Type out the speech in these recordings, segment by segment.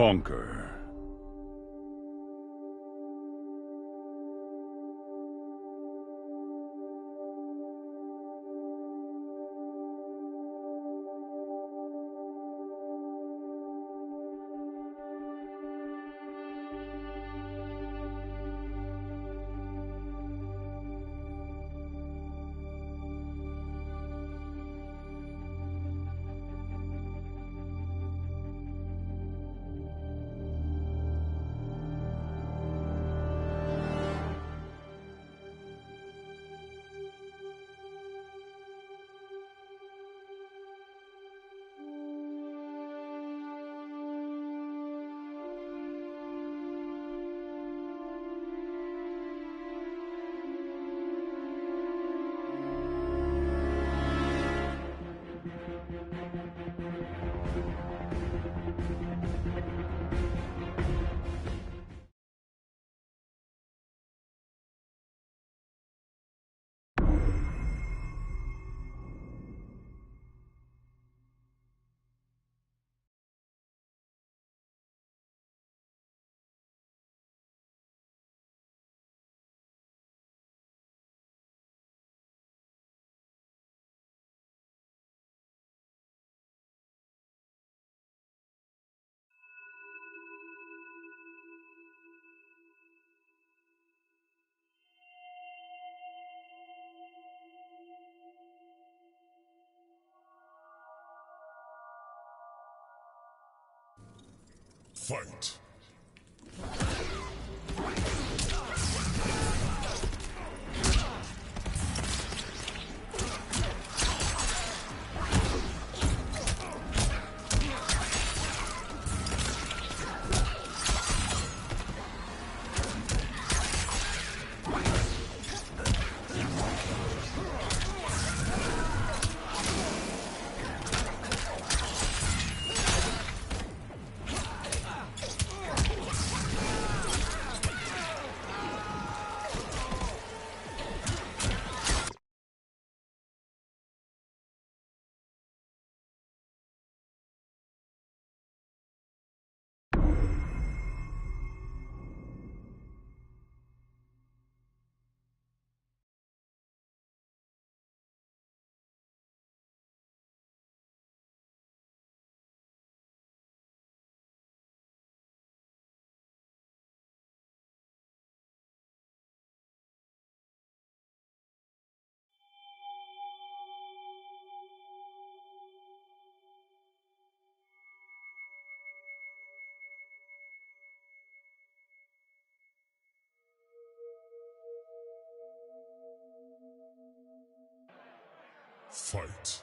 conquer. Fight! Fight!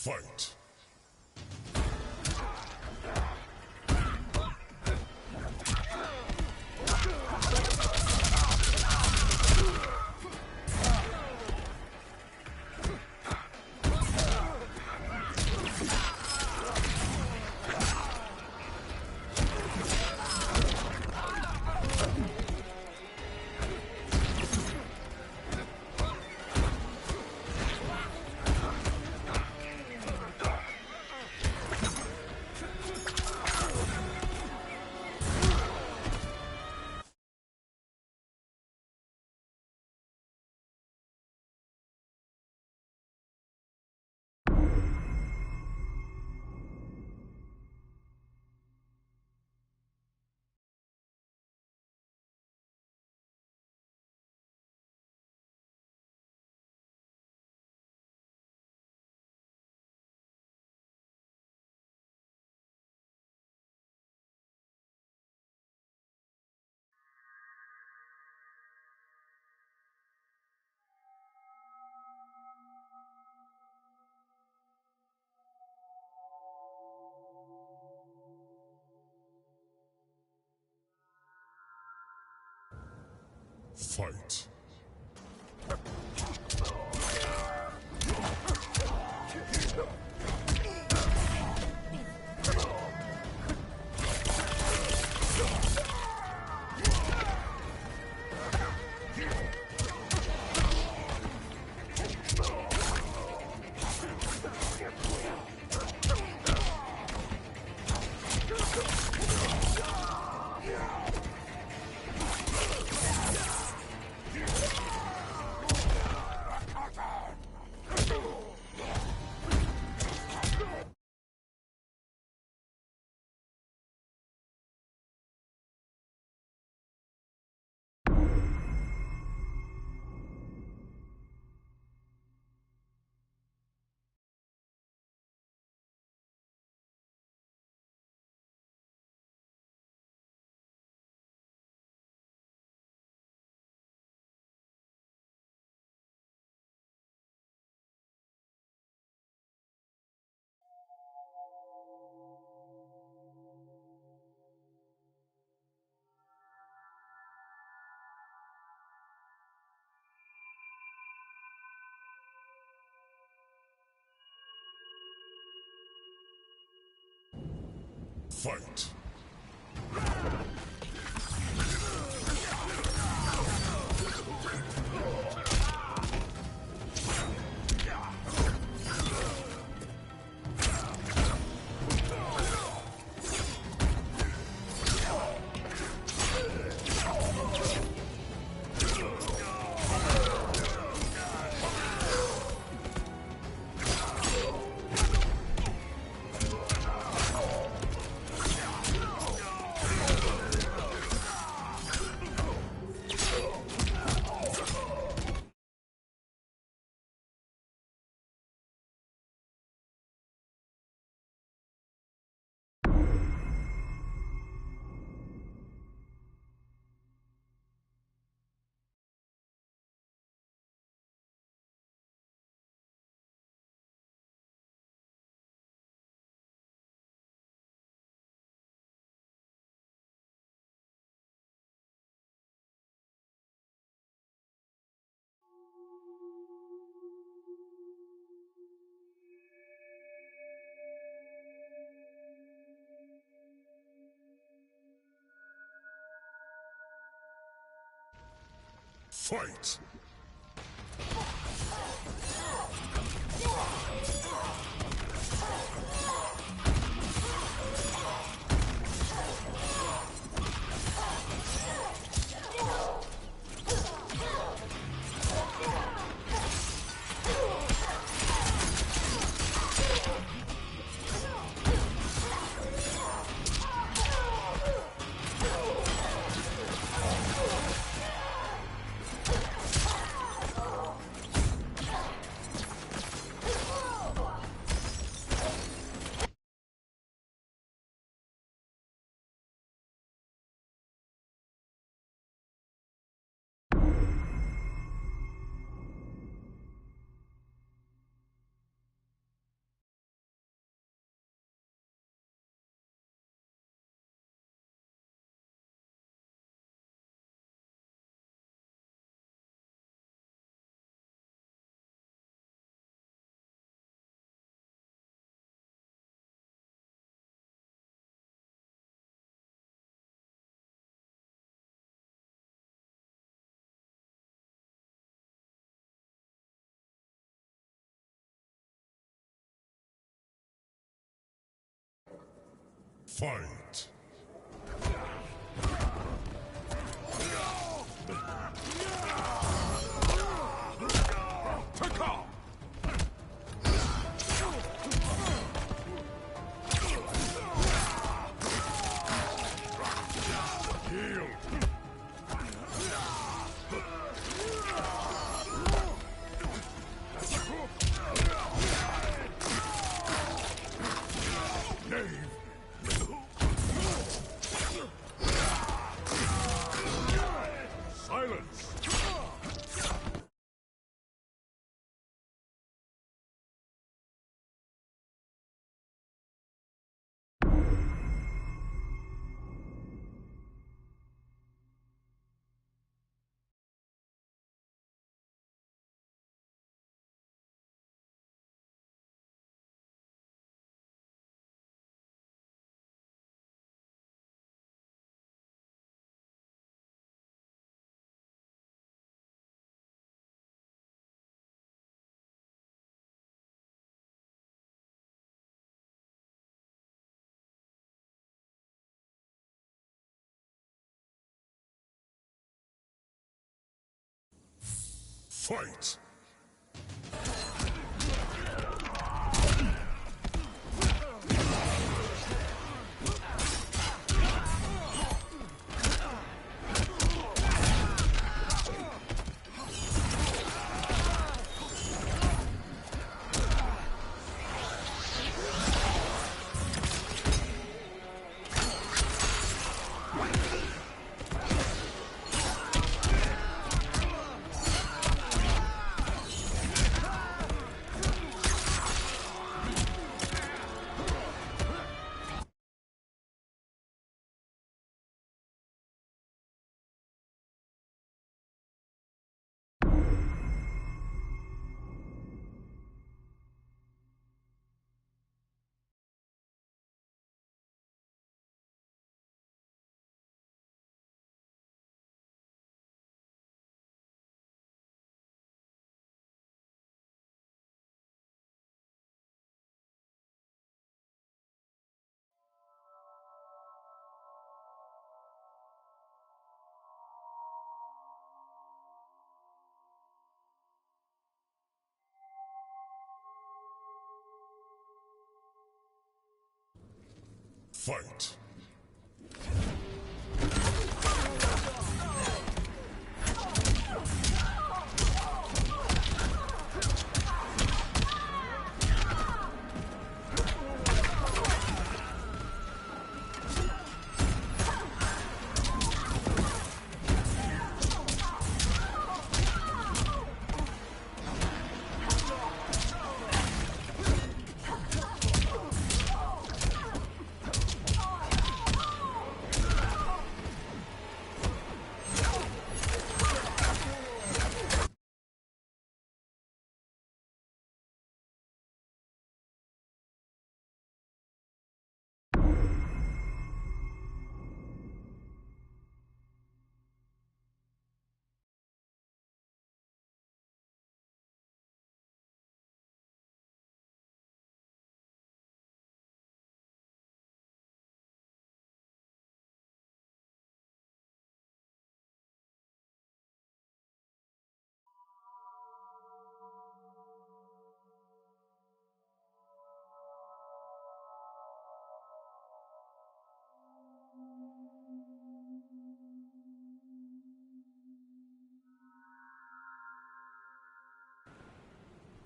Fight! Fight. Fight. Fight! Fight! Fight! Fight!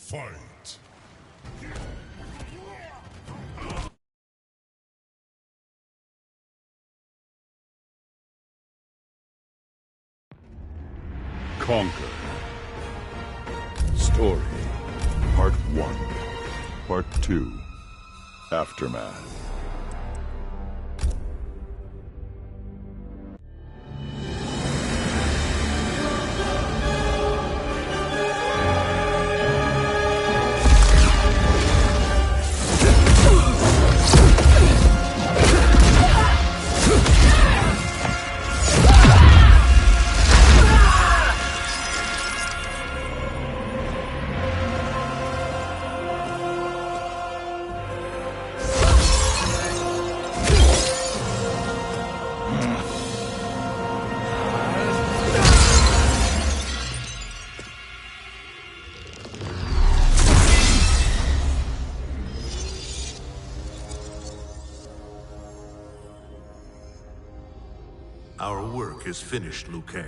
Fight! Conquer. Story. Part 1. Part 2. Aftermath. Our work is finished, Liu Kang.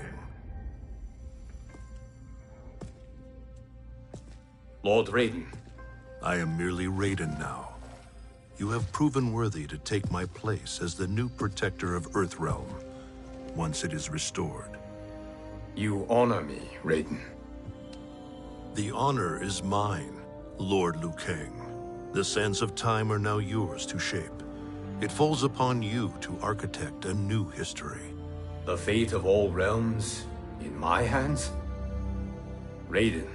Lord Raiden, I am merely Raiden now. You have proven worthy to take my place as the new protector of Earthrealm, once it is restored. you honor me, Raiden. The honor is mine, Lord Liu Kang. The sands of time are now yours to shape. It falls upon you to architect a new history. The fate of all realms in my hands? Raiden,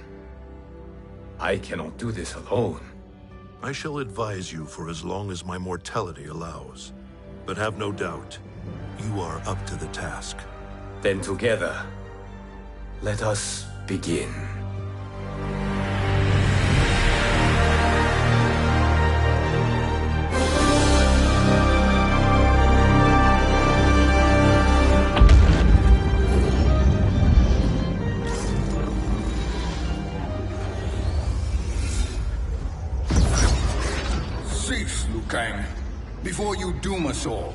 I cannot do this alone. I shall advise you for as long as my mortality allows. But have no doubt, you are up to the task. Then together, let us begin. doom us all.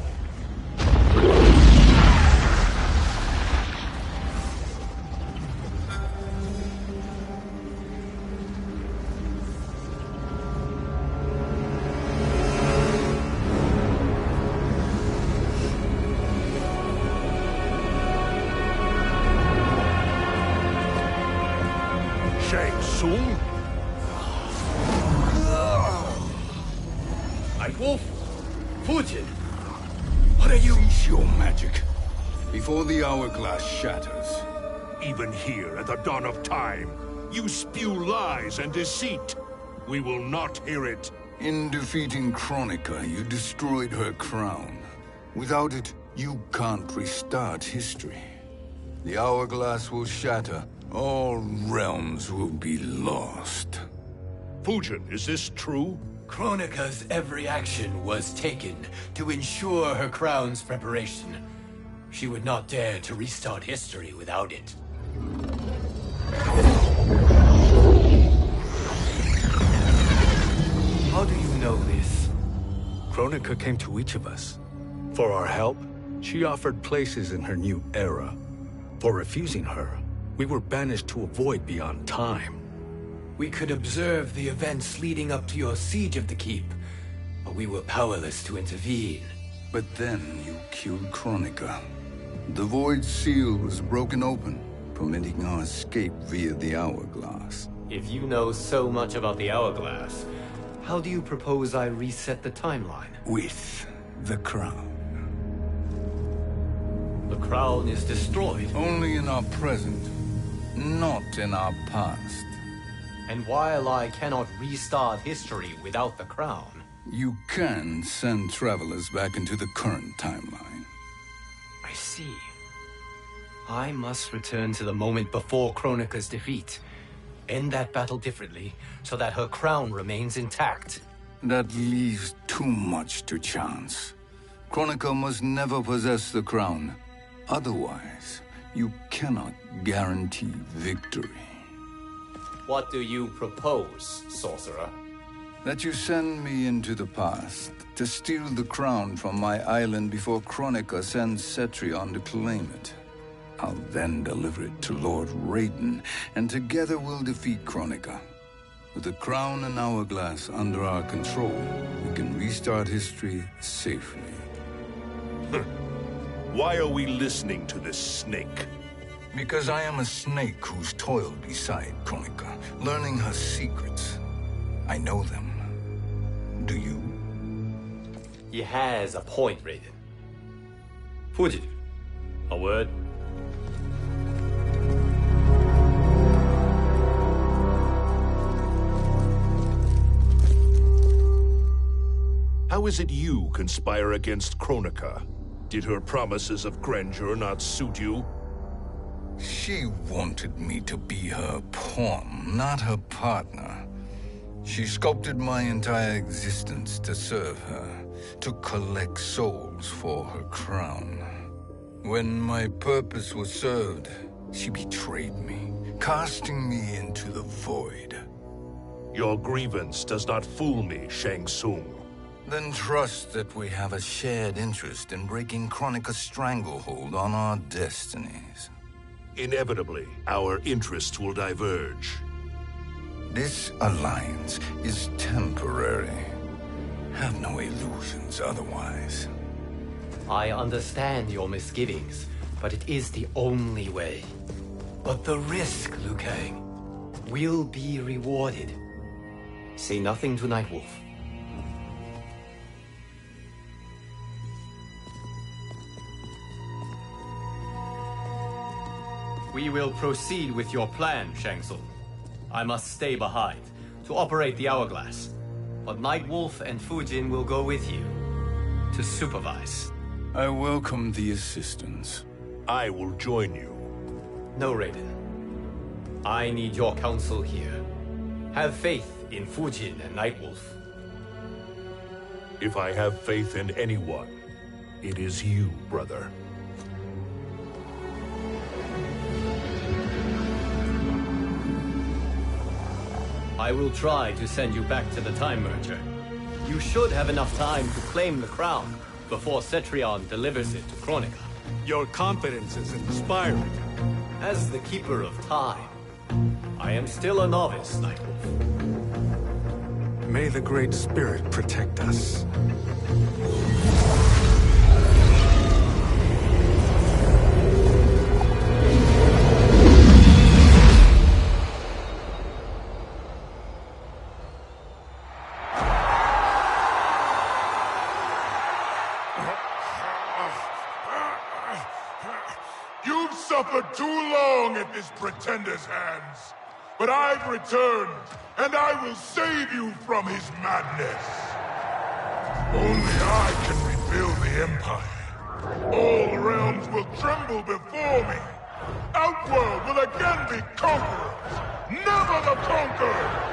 Shang Tsung? Nightwolf? Fujin? What are you... Cease your magic before the hourglass shatters. Even here at the dawn of time, you spew lies and deceit. We will not hear it. In defeating Kronika, you destroyed her crown. Without it, you can't restart history. The hourglass will shatter. All realms will be lost. Fujin, is this true? Kronika's every action was taken to ensure her crown's preparation. She would not dare to restart history without it. How do you know this? Kronika came to each of us. For our help, she offered places in her new era. For refusing her, we were banished to a void beyond time. We could observe the events leading up to your siege of the keep, but we were powerless to intervene. But then you killed Kronika. The void seal was broken open, permitting our escape via the hourglass. If you know so much about the hourglass, how do you propose I reset the timeline? With the crown. The crown is destroyed. Only in our present, not in our past. And while I cannot restart history without the crown... You can send travelers back into the current timeline. I see. I must return to the moment before Kronika's defeat. End that battle differently, so that her crown remains intact. That leaves too much to chance. Kronika must never possess the crown. Otherwise, you cannot guarantee victory. What do you propose, sorcerer? That you send me into the past to steal the crown from my island before Kronika sends Cetrion to claim it. I'll then deliver it to Lord Raiden, and together we'll defeat Kronika. With the crown and hourglass under our control, we can restart history safely. Why are we listening to this snake? Because I am a snake who's toiled beside Kronika, learning her secrets. I know them. Do you? He has a point, Raiden. Fujin, a word? How is it you conspire against Kronika? Did her promises of grandeur not suit you? She wanted me to be her pawn, not her partner. She sculpted my entire existence to serve her, to collect souls for her crown. When my purpose was served, she betrayed me, casting me into the void. Your grievance does not fool me, Shang Tsung. Then trust that we have a shared interest in breaking Kronika's stranglehold on our destinies. Inevitably, our interests will diverge. This alliance is temporary. Have no illusions otherwise. I understand your misgivings, but it is the only way. But the risk, Liu Kang, will be rewarded. Say nothing to Nightwolf. We will proceed with your plan, Shang Tsung. I must stay behind to operate the hourglass. But Nightwolf and Fujin will go with you to supervise. I welcome the assistance. I will join you. No, Raiden. I need your counsel here. Have faith in Fujin and Nightwolf. If I have faith in anyone, it is you, brother. I will try to send you back to the Time Merger. You should have enough time to claim the crown before Cetrion delivers it to Kronika. Your confidence is inspiring. As the Keeper of Time, I am still a novice, Nightwolf. May the Great Spirit protect us. You've suffered too long at this pretender's hands. But I've returned, and I will save you from his madness. Only I can rebuild the Empire. All realms will tremble before me. Outworld will again be conquerors, never the conquered!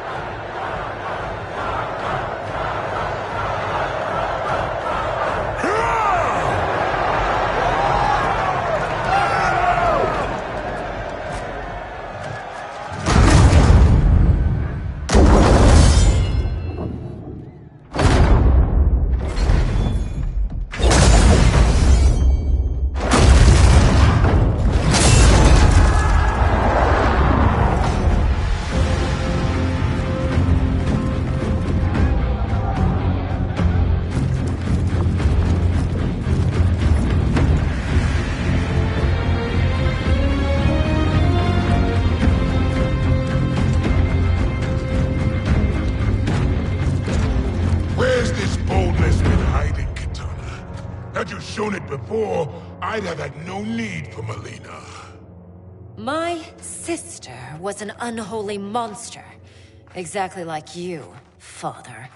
Had you shown it before, I'd have had no need for Melina. My sister was an unholy monster. Exactly like you, father.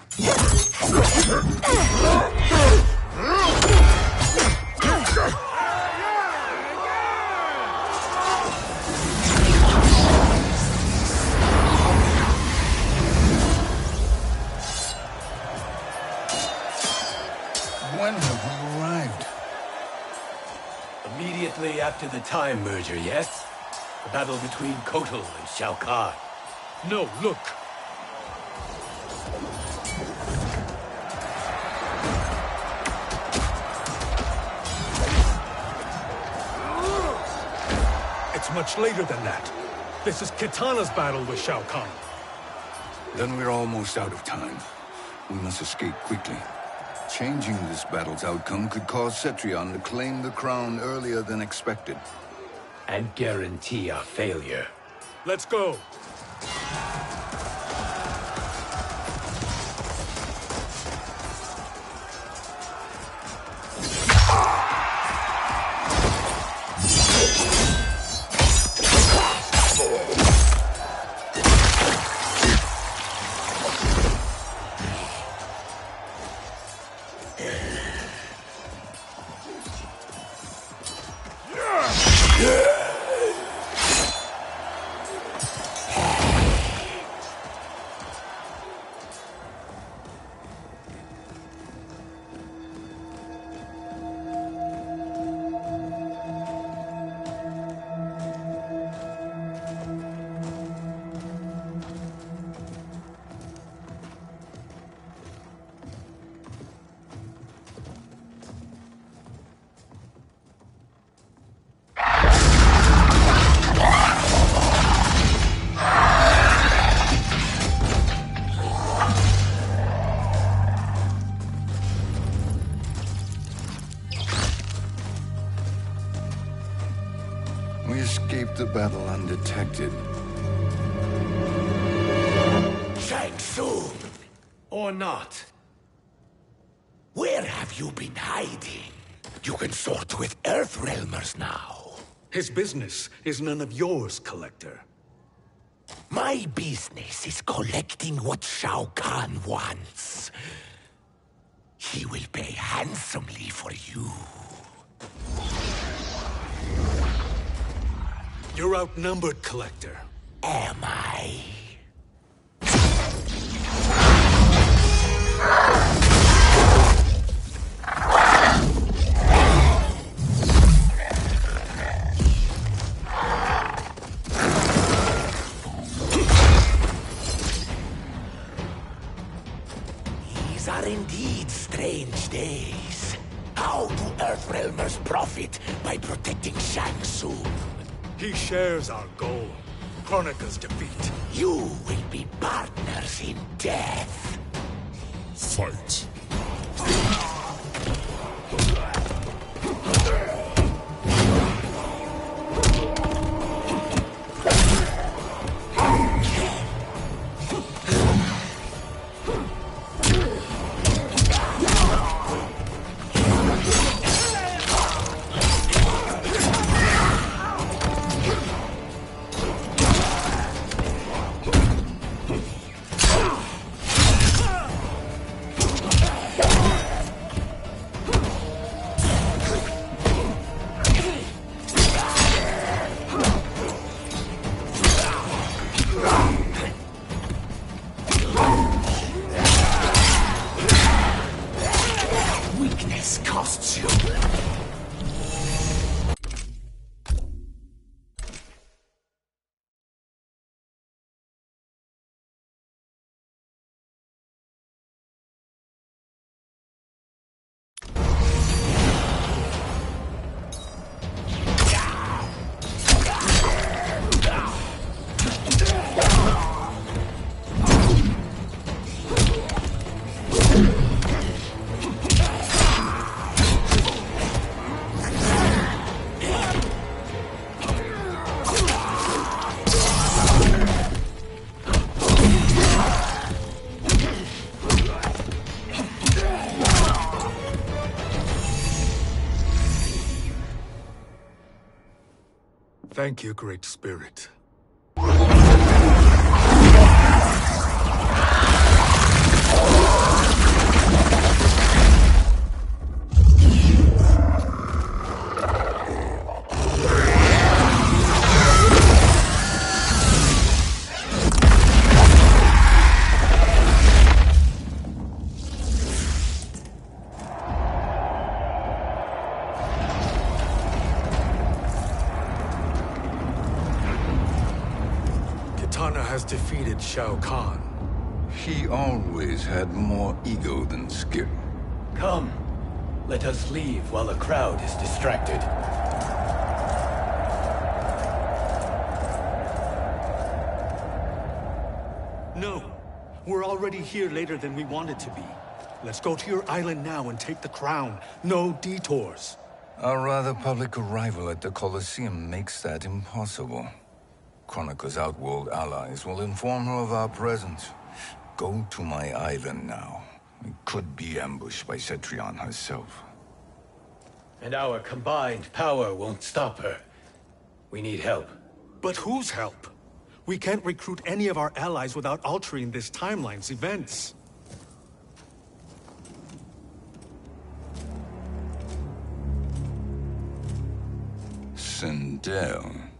When have we arrived? Immediately after the Time Merger, yes? The battle between Kotal and Shao Kahn. No, look! It's much later than that. This is Kitana's battle with Shao Kahn. Then we're almost out of time. We must escape quickly. Changing this battle's outcome could cause Cetrion to claim the crown earlier than expected. And guarantee our failure. Let's go! We escaped the battle undetected. Shang Tsung, Or not. where have you been hiding? You can sort with Earthrealmers now. His business is none of yours, Collector. My business is collecting what Shao Kahn wants. He will pay handsomely for you. You're outnumbered, Collector. Am I? These are indeed strange days. Earthrealmers profit by protecting Shang Tsung. He shares our goal. Kronika's defeat. You will be partners in death. Fight. Weakness costs you. Thank you, Great Spirit. Kitana has defeated Shao Kahn. He always had more ego than skill. Come, let us leave while the crowd is distracted. No, we're already here later than we wanted to be. Let's go to your island now and take the crown. No detours. Our rather public arrival at the Colosseum makes that impossible. Kronika's outworld allies will inform her of our presence. Go to my island now. We could be ambushed by Cetrion herself. And our combined power won't stop her. We need help. But whose help? We can't recruit any of our allies without altering this timeline's events. Sindel,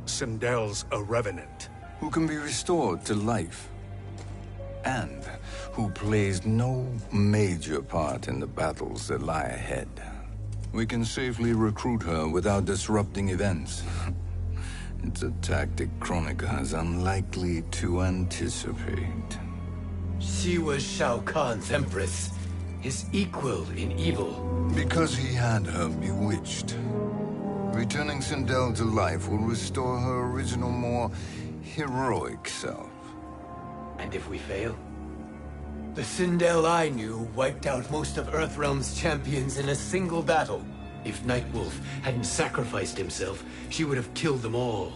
Sindel's a revenant. who can be restored to life, and who plays no major part in the battles that lie ahead. We can safely recruit her without disrupting events. It's a tactic Kronika is unlikely to anticipate. She was Shao Kahn's empress, his equal in evil. Because he had her bewitched. Returning Sindel to life will restore her original, more heroic self. And if we fail? The Sindel I knew wiped out most of Earthrealm's champions in a single battle. If Nightwolf hadn't sacrificed himself, she would have killed them all.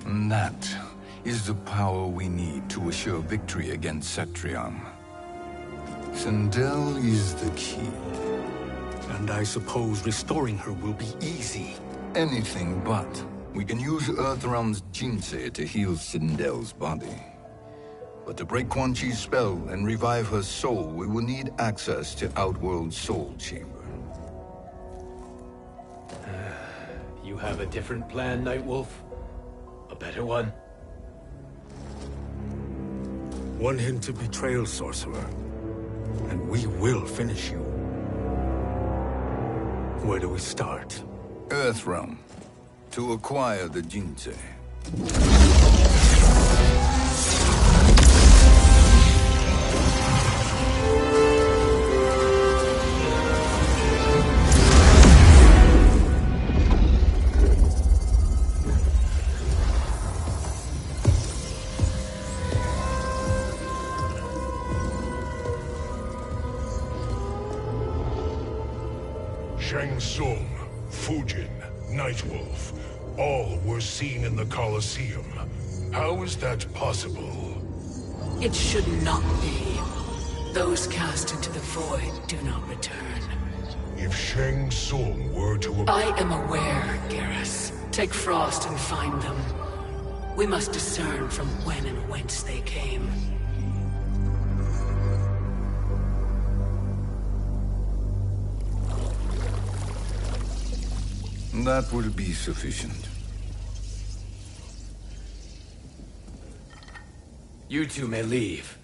And that is the power we need to assure victory against Cetrion. Sindel is the key. And I suppose restoring her will be easy. Anything but. We can use Earthrealm's Jinsei to heal Sindel's body. But to break Quan Chi's spell and revive her soul, we will need access to Outworld's Soul Chamber. You have a different plan, Nightwolf? A better one? One hint to betrayal, sorcerer, and we will finish you. Where do we start? Earthrealm. To acquire the Jinsei. Shang Tsung, Fujin, Nightwolf, all were seen in the Colosseum. How is that possible? It should not be. Those cast into the void do not return. If Shang Tsung were to... I am aware, Garrus. Take Frost and find them. We must discern from when and whence they came. That will be sufficient. You two may leave.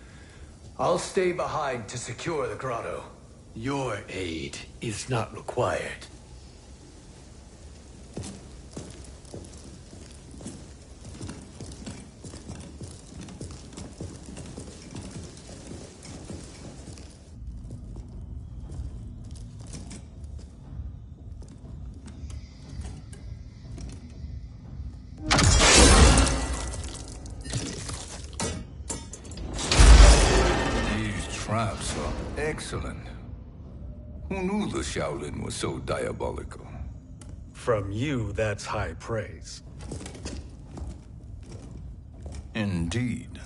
I'll stay behind to secure the grotto. Your aid is not required. Traps are excellent. Who knew the Shaolin was so diabolical? From you, that's high praise. Indeed.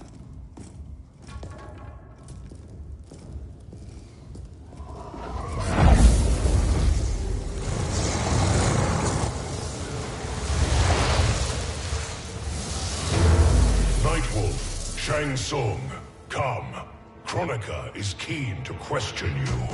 Nightwolf, Shang Tsung, come. Kronika is keen to question you.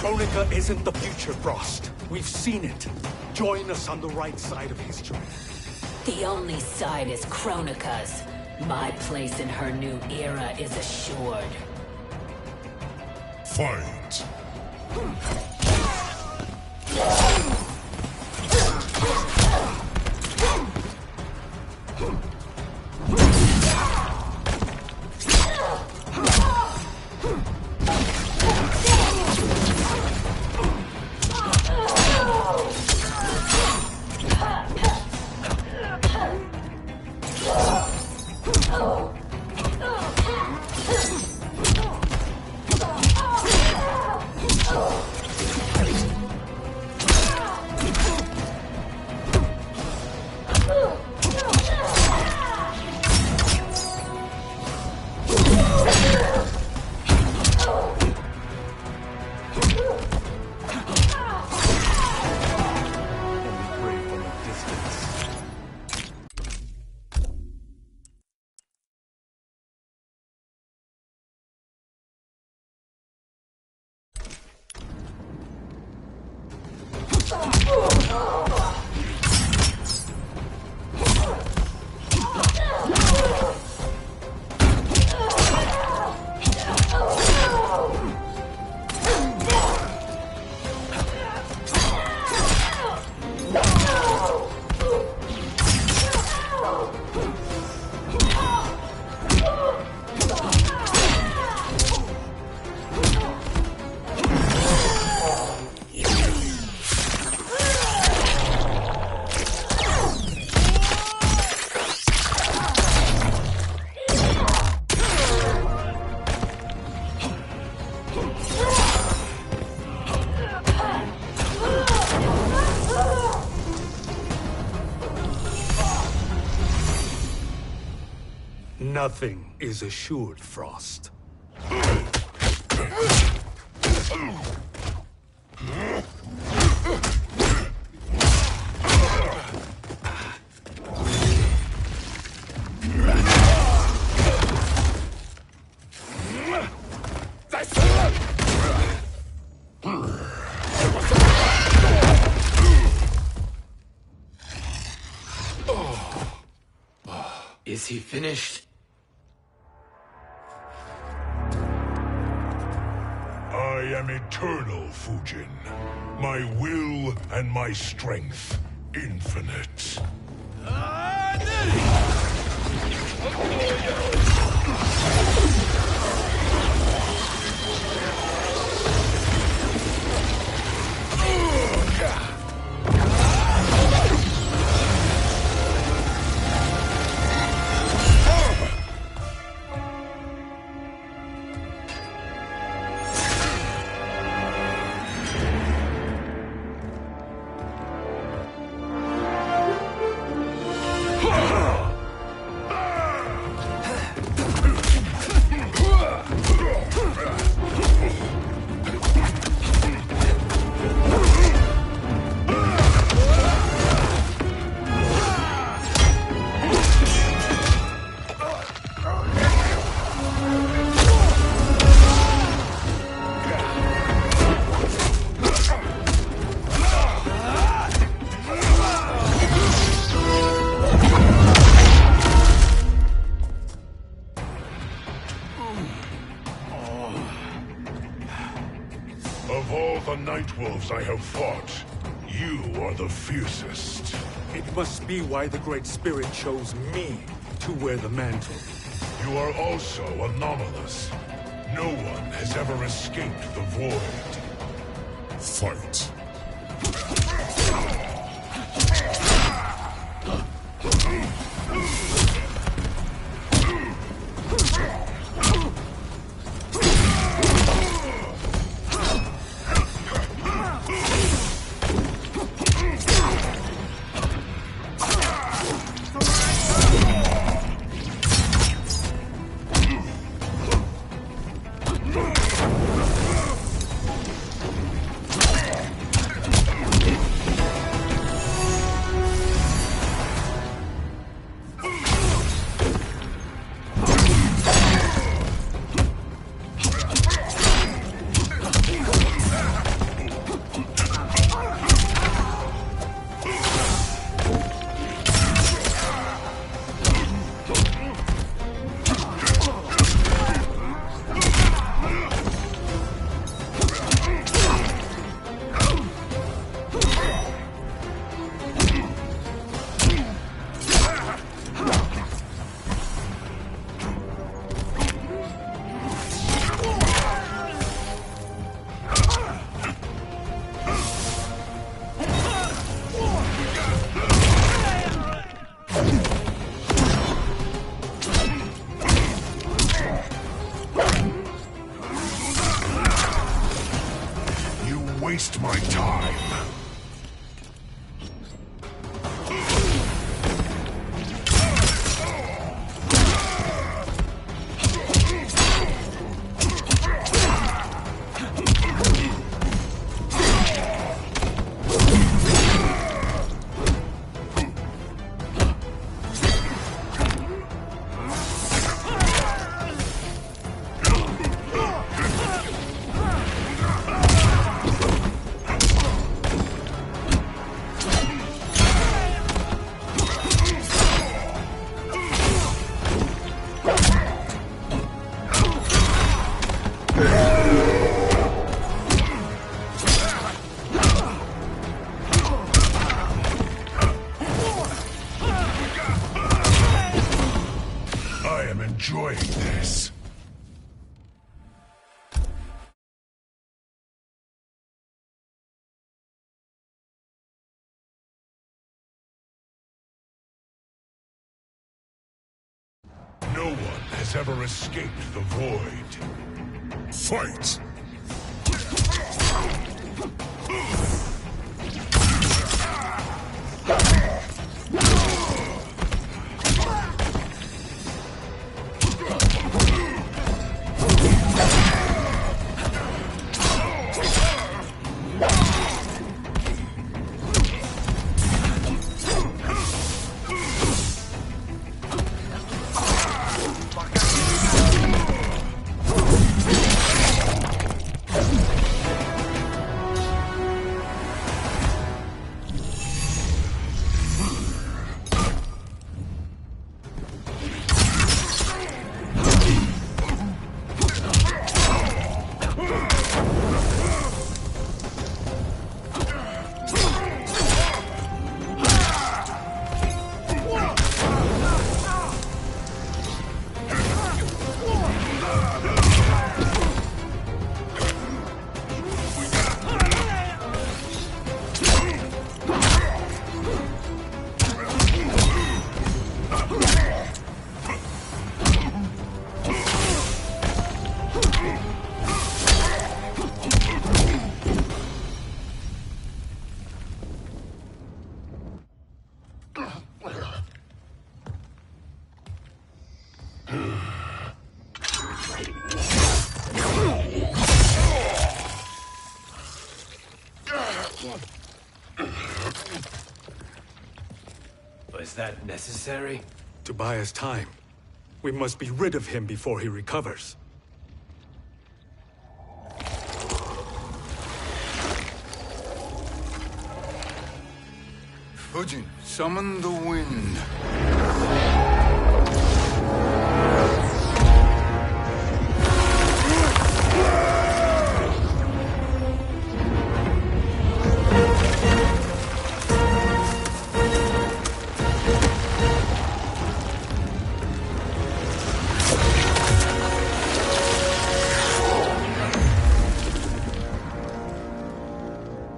Kronika isn't the future, Frost. We've seen it. Join us on the right side of history. The only side is Kronika's. My place in her new era is assured. Fight! Nothing is assured, Frost. Is he finished? I am eternal, Fujin. My will and my strength infinite. Of all the Nightwolves I have fought, you are the fiercest. It must be why the Great Spirit chose me to wear the mantle. You are also anomalous. No one has ever escaped the void. Fight. Waste my time. Enjoying this. No one has ever escaped the void. Fight! Was that necessary? To buy us time. We must be rid of him before he recovers. Fujin, summon the wind.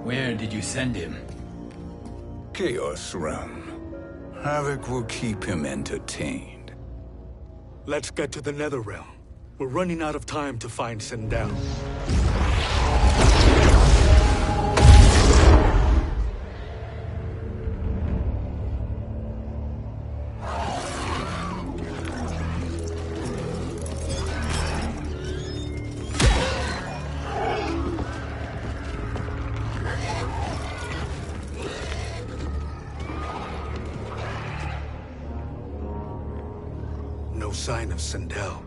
Where did you send him? Chaos Realm. Havoc will keep him entertained. Let's get to the Netherrealm. We're running out of time to find Sindel. No sign of Sindel.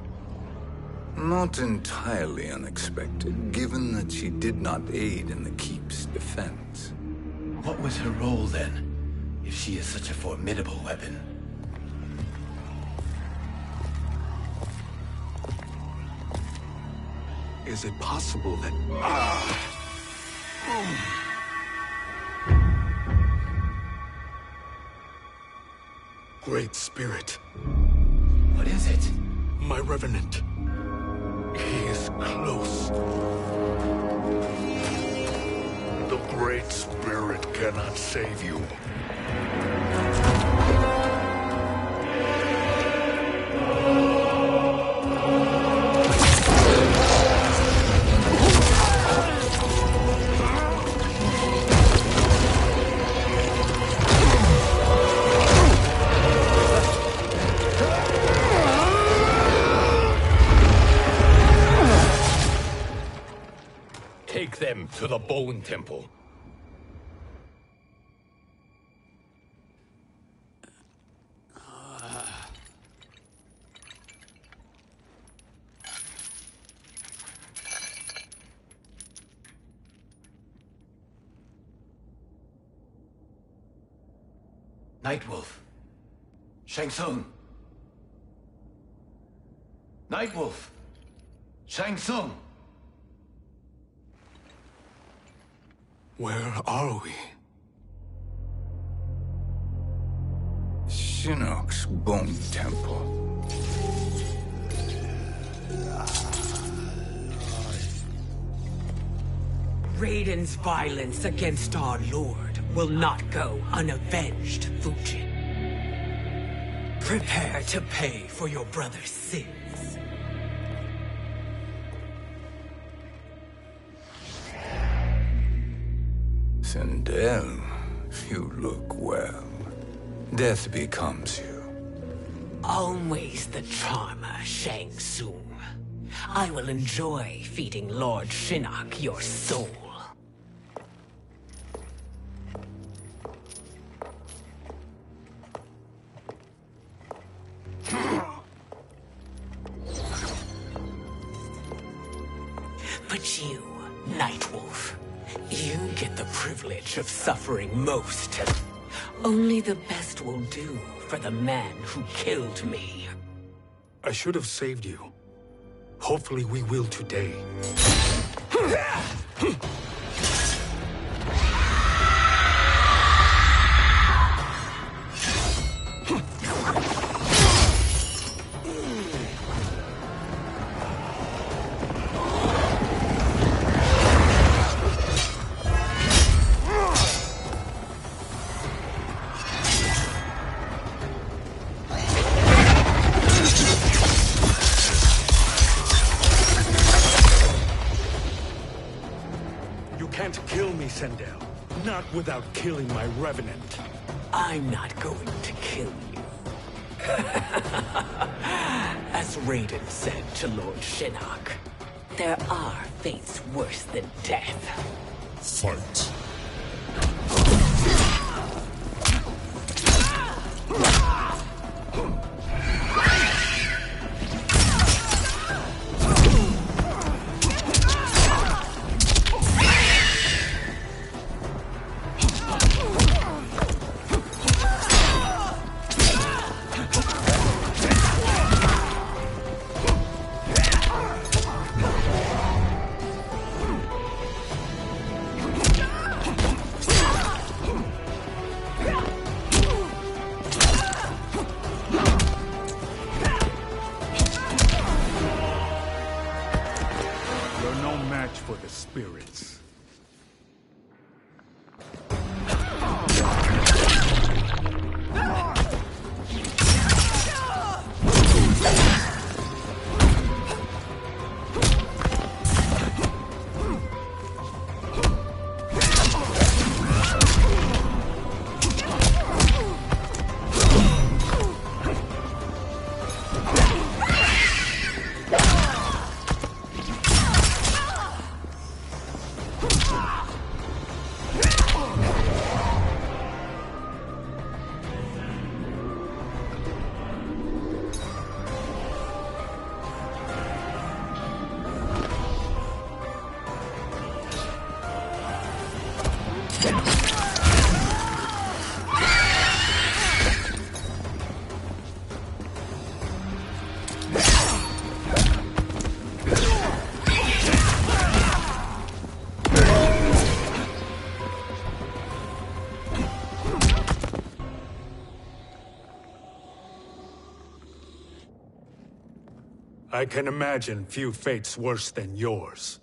Not entirely unexpected, given that she did not aid in the Keep's defense. What was her role then, if she is such a formidable weapon? Is it possible that... Great Spirit. What is it? My Revenant. He is close. The Great Spirit cannot save you. Take them to the Bone Temple. Nightwolf. Shang Tsung. Nightwolf. Shang Tsung. Where are we? Shinnok's Bone Temple. Raiden's violence against our Lord will not go unavenged, Fujin. Prepare to pay for your brother's sins. Sindel, you look well. Death becomes you. Always the charmer, Shang Tsung. I will enjoy feeding Lord Shinnok your soul. But you, Nightwolf, you get the privilege of suffering most. Only the best will do for the man who killed me. I should have saved you. Hopefully we will today. Sindel, not without killing my Revenant. I'm not going to kill you. As Raiden said to Lord Shinnok, there are fates worse than death. Fight. spirits. I can imagine few fates worse than yours.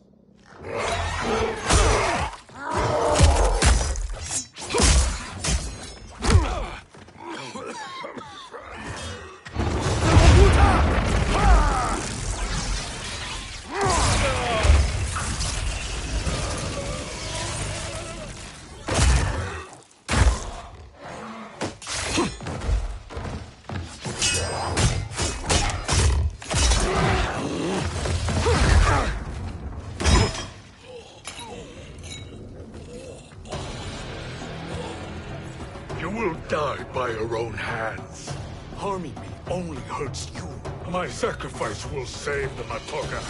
You will die by your own hands. Harming me only hurts you. My sacrifice will save the Matoka.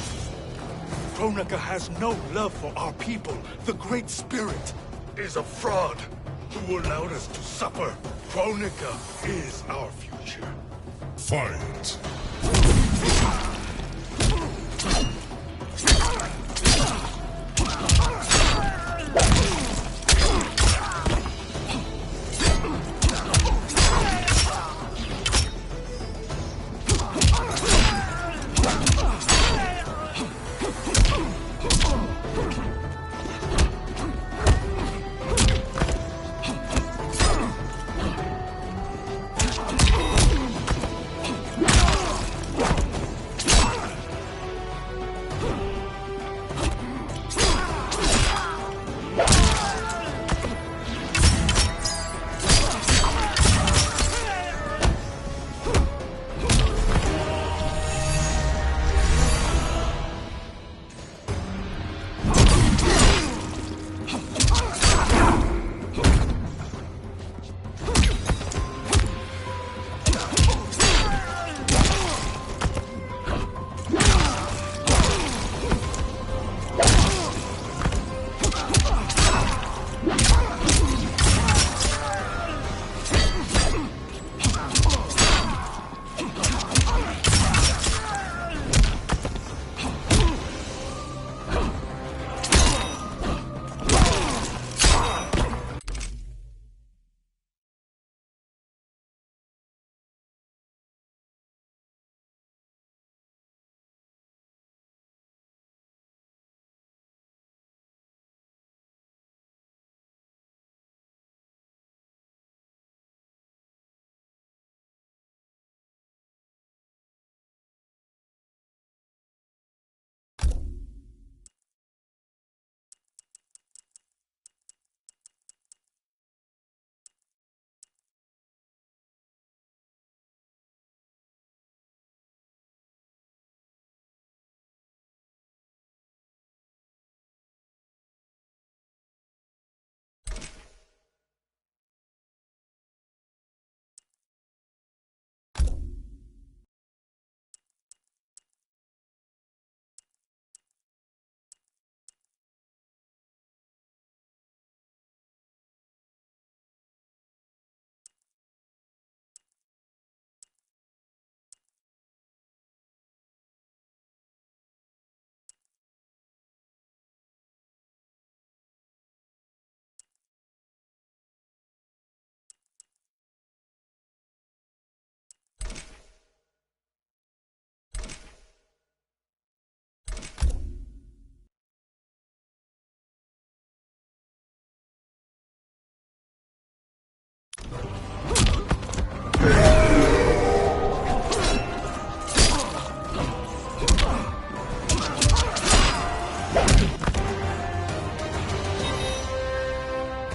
Kronika has no love for our people. The Great Spirit Is a fraud who allowed us to suffer. Kronika is our future. Fight.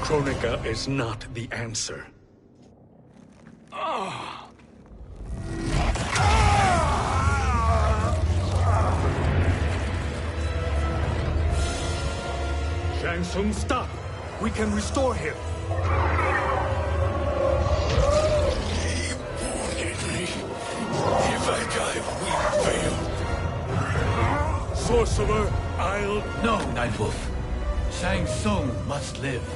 Kronika is not the answer. Shang Tsung, stop! We can restore him! He warned me. If I die, we fail. Sorcerer, I'll... No, Nightwolf. Shang Tsung must live.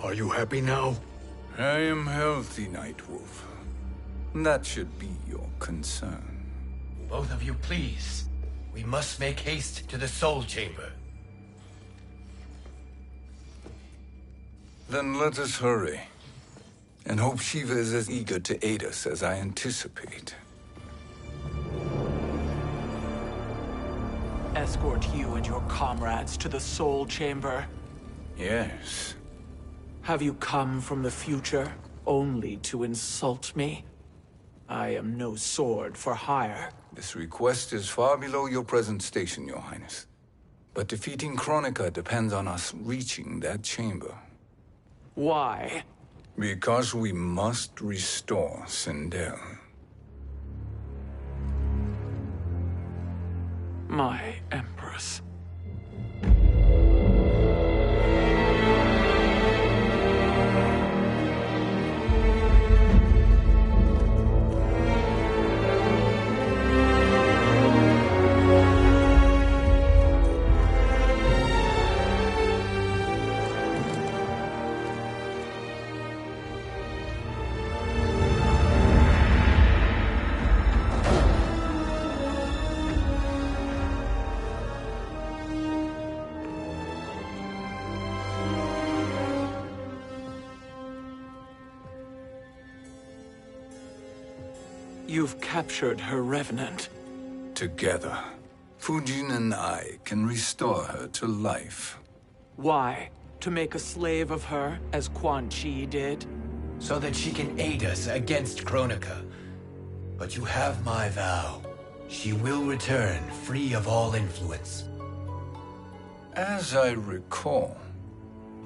Are you happy now? I am healthy, Nightwolf. That should be your concern. Both of you, please. We must make haste to the Soul Chamber. Then let us hurry. And hope Shiva is as eager to aid us as I anticipate. Escort you and your comrades to the Soul Chamber. Yes. Have you come from the future only to insult me? I am no sword for hire. This request is far below your present station, Your Highness. But defeating Kronika depends on us reaching that chamber. Why? Because we must restore Sindel. My Empress. You've captured her revenant. Together, Fujin and I can restore her to life. Why? To make a slave of her, as Quan Chi did? So that she can aid us against Kronika. But you have my vow. She will return free of all influence. As I recall,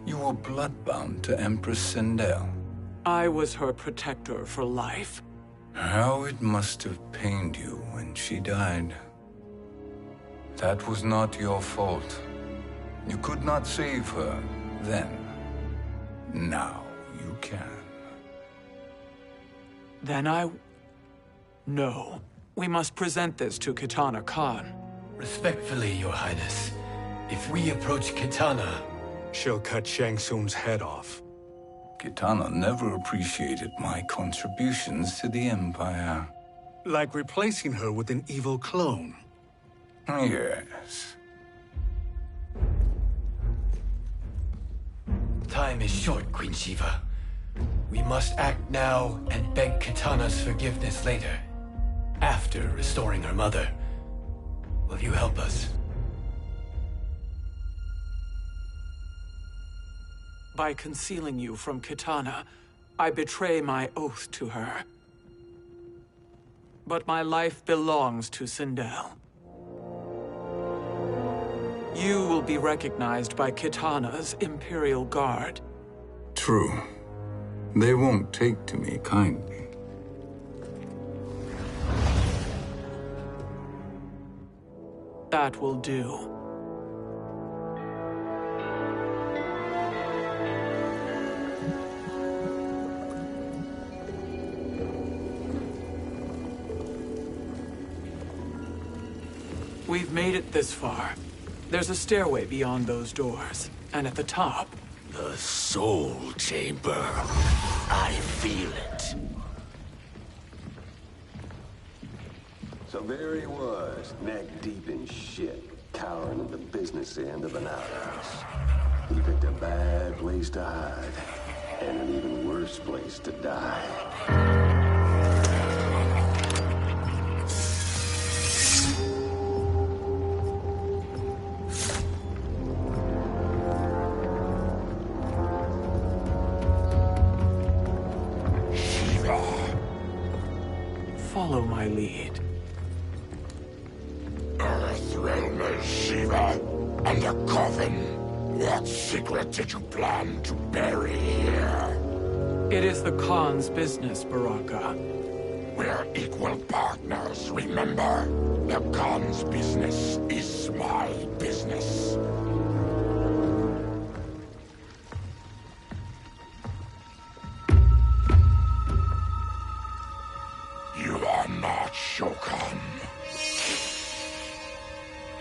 you were bloodbound to Empress Sindel. I was her protector for life. How it must have pained you when she died. That was not your fault. You could not save her then. Now you can. Then No. We must present this to Kitana Khan. Respectfully, Your Highness. If we approach Kitana... She'll cut Shang Tsung's head off. Kitana never appreciated my contributions to the Empire. Like replacing her with an evil clone. Yes. Time is short, Queen Shiva. We must act now and beg Kitana's forgiveness later. After restoring her mother. Will you help us? By concealing you from Kitana, I betray my oath to her. But my life belongs to Sindel. You will be recognized by Kitana's Imperial Guard. True. They won't take to me kindly. That will do. We've made it this far. There's a stairway beyond those doors, and at the top... The Soul Chamber. I feel it. So there he was, neck deep in shit, cowering at the business end of an outhouse. He picked a bad place to hide, and an even worse place to die. Follow my lead. Earthrealmer Shiva, and a coffin. What secret did you plan to bury here? It is the Khan's business, Baraka. We're equal partners, remember? The Khan's business is my business. You are not Shokan.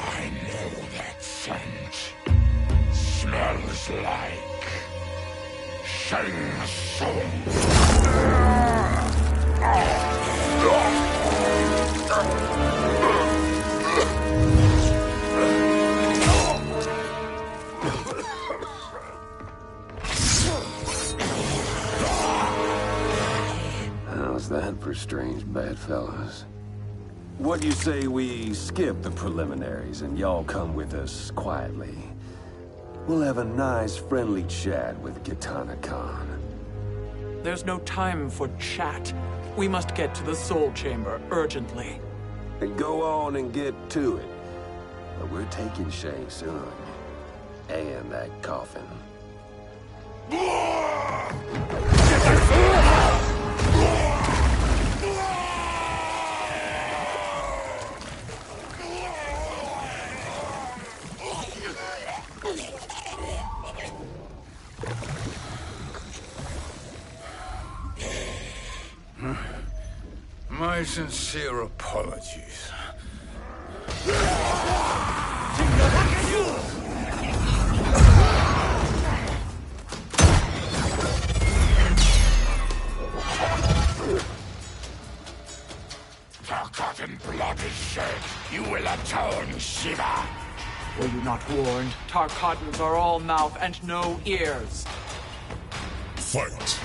I know that scent. Smells like Shang Tsung. How's that for strange bedfellows? What do you say we skip the preliminaries and y'all come with us quietly? We'll have a nice, friendly chat with Kitana Khan. There's no time for chat. We must get to the Soul Chamber urgently. And go on and get to it. But we're taking Shang Tsung. And that coffin. My sincere apologies. Forgotten blood is shed. You will atone, Shiva. Were you not warned? Tarkatans are all mouth and no ears. Fight.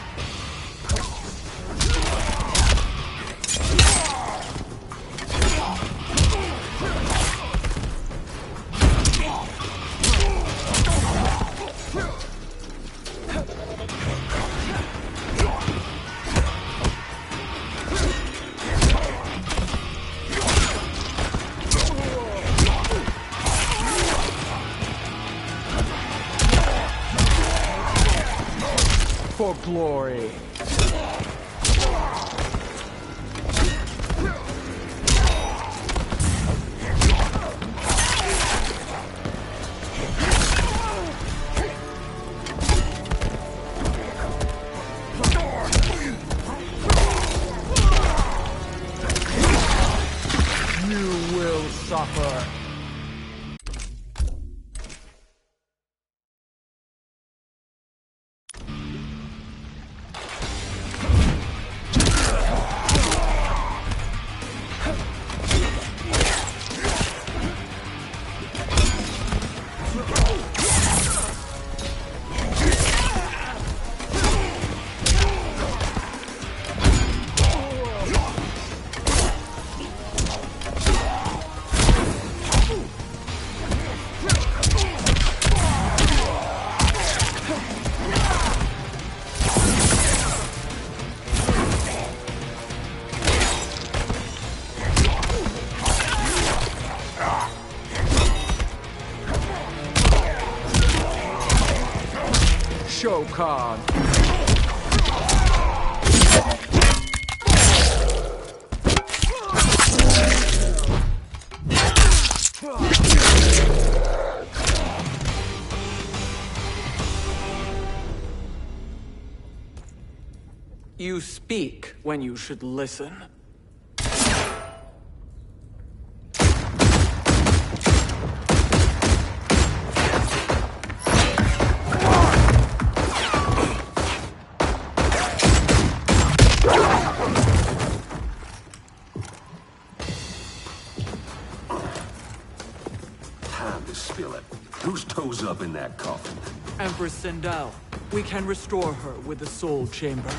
For glory. You will suffer. Shokan. You speak when you should listen. Time to spill it. Whose toes up in that coffin? Empress Sindel. We can restore her with the Soul Chamber.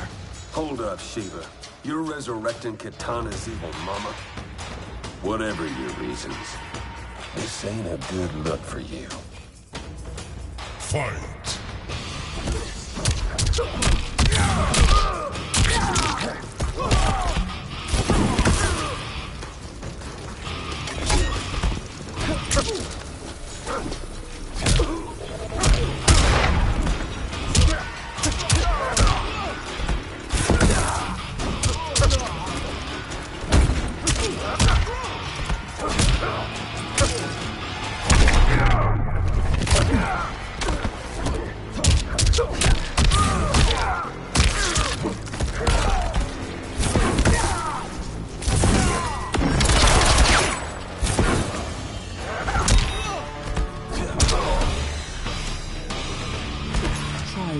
Hold up, Shiva. You're resurrecting Kitana's evil mama? Whatever your reasons, this ain't a good look for you. Fight!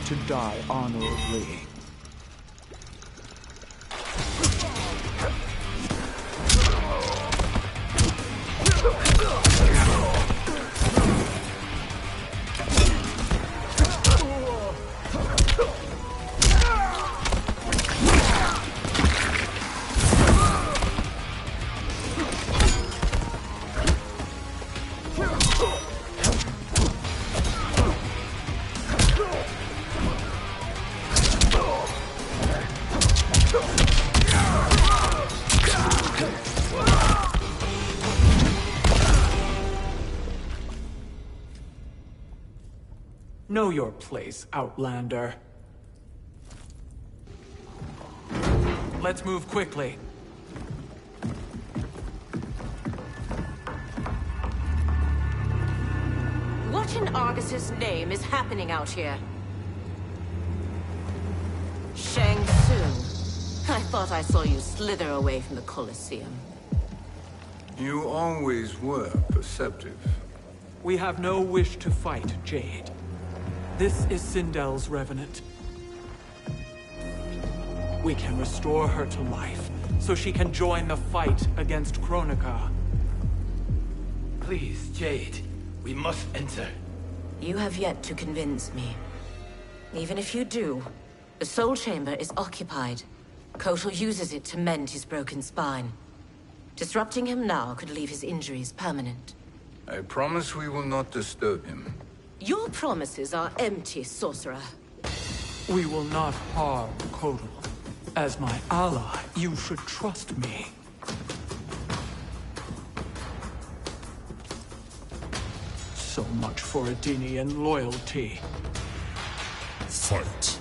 To die honorably. Know your place, Outlander. Let's move quickly. What in Argus's name is happening out here? Shang Tsung. I thought I saw you slither away from the Colosseum. You always were perceptive. We have no wish to fight, Jade. This is Sindel's Revenant. We can restore her to life, so she can join the fight against Kronika. Please, Jade. We must enter. You have yet to convince me. Even if you do, the Soul Chamber is occupied. Kotal uses it to mend his broken spine. Disrupting him now could leave his injuries permanent. I promise we will not disturb him. Your promises are empty, sorcerer. We will not harm Kotal. As my ally, you should trust me. So much for Adenian loyalty. Fight!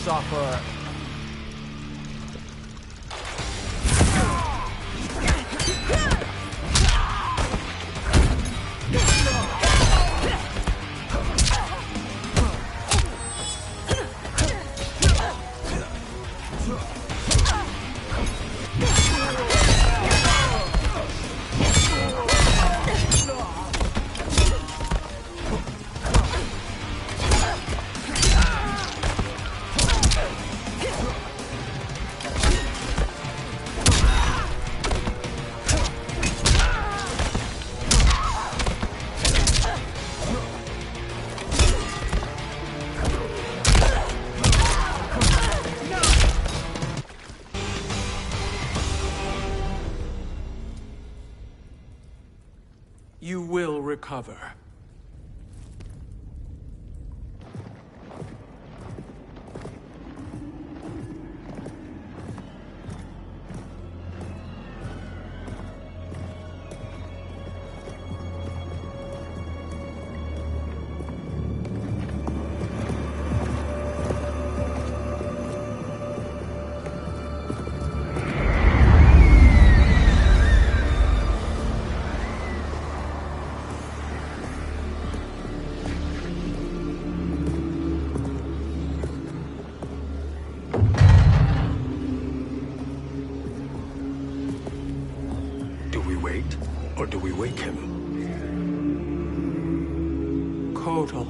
Suffer. You will recover. do we wake him? Kotal.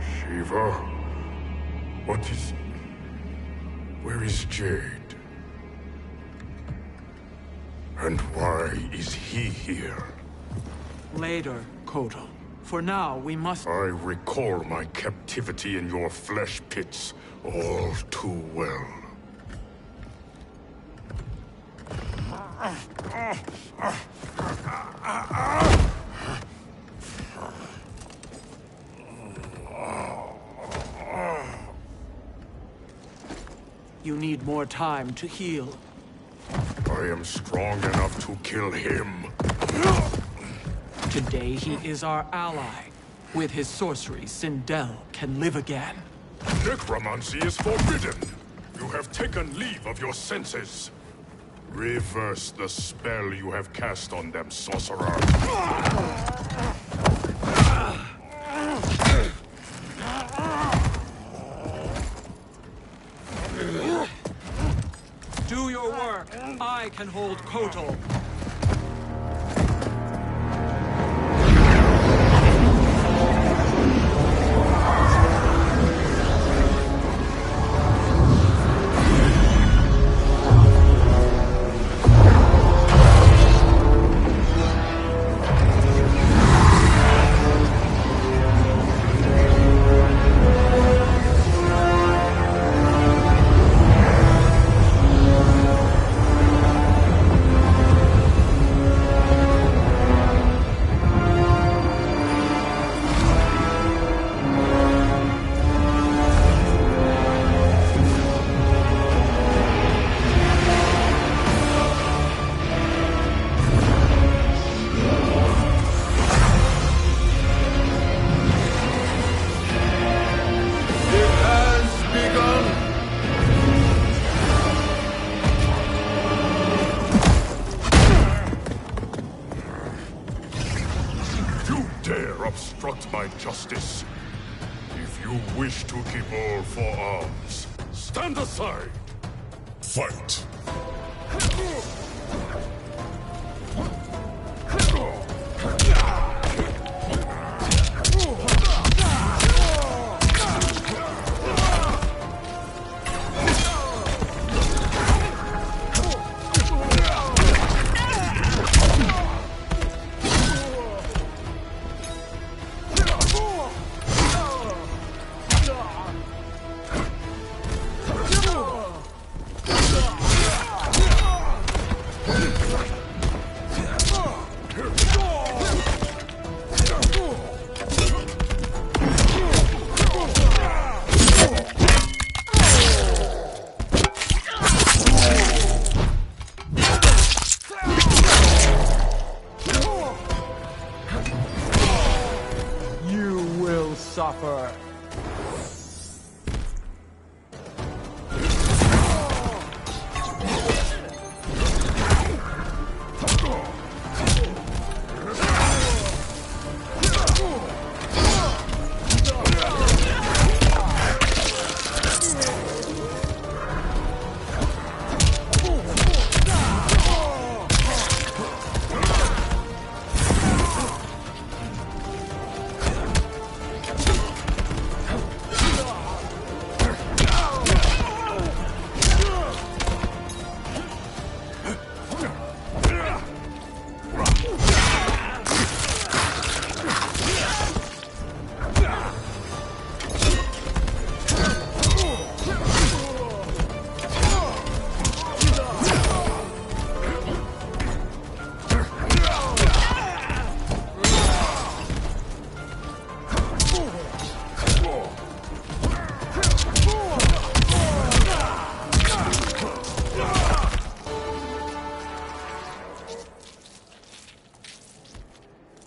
Shiva? What is... Where is Jade? And why is he here? Later, Kotal. For now, we must... I recall my captivity in your flesh pits all too well. You need more time to heal. I am strong enough to kill him. Today he is our ally. With his sorcery, Sindel can live again. Necromancy is forbidden. You have taken leave of your senses. Reverse the spell you have cast on them, sorcerer. Do your work. I can hold Kotal. Obstruct my justice. If you wish to keep all four arms, stand aside. Fight. Suffer.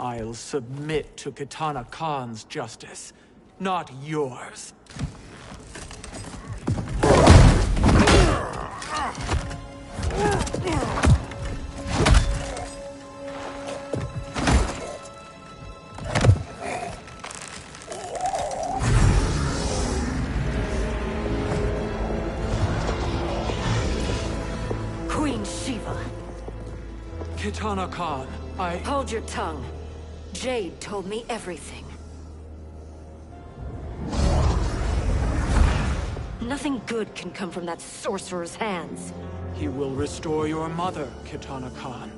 I'll submit to Kitana Khan's justice, not yours. Queen Shiva. Kitana Khan, Hold your tongue. Jade told me everything. Nothing good can come from that sorcerer's hands. He will restore your mother, Kitana Khan.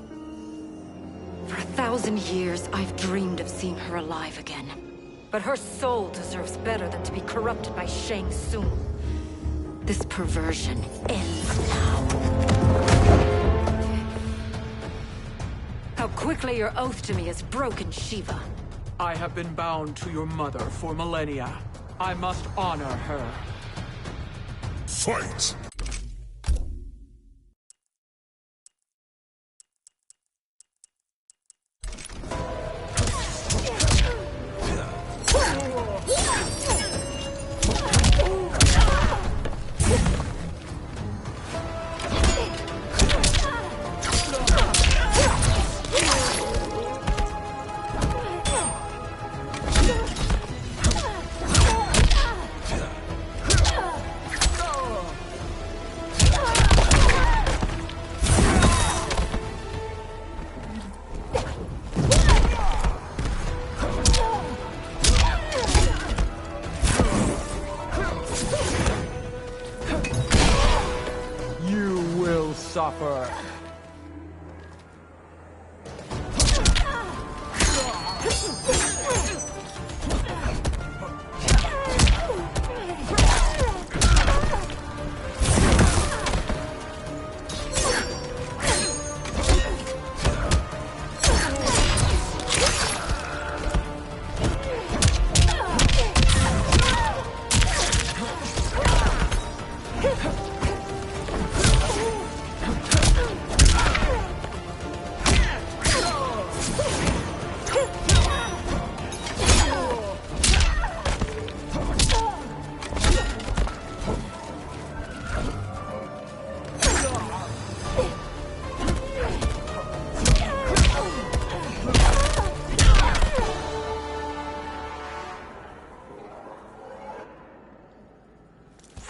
For 1,000 years, I've dreamed of seeing her alive again. But her soul deserves better than to be corrupted by Shang Tsung. This perversion ends now. How quickly your oath to me is broken, Shiva. I have been bound to your mother for millennia. I must honor her. Fight! Suffer.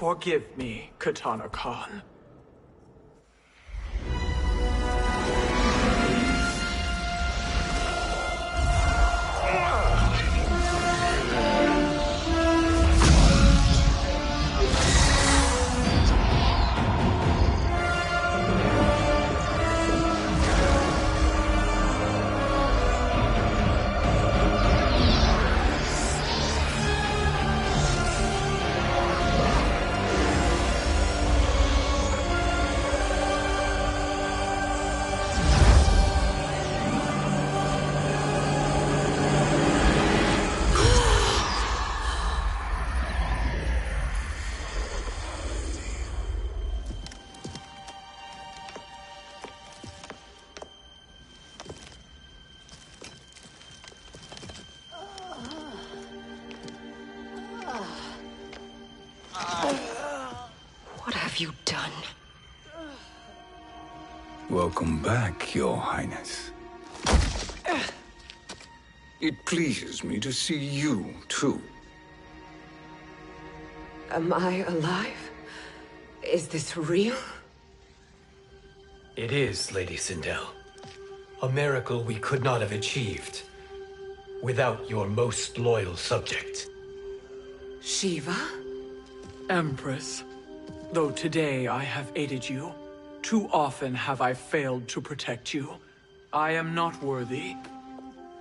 Forgive me, Kitana Khan. What have you done? Welcome back, Your Highness. It pleases me to see you, too. Am I alive? Is this real? It is, Lady Sindel. A miracle we could not have achieved without your most loyal subject. Shiva? Empress, though today I have aided you, too often have I failed to protect you. I am not worthy.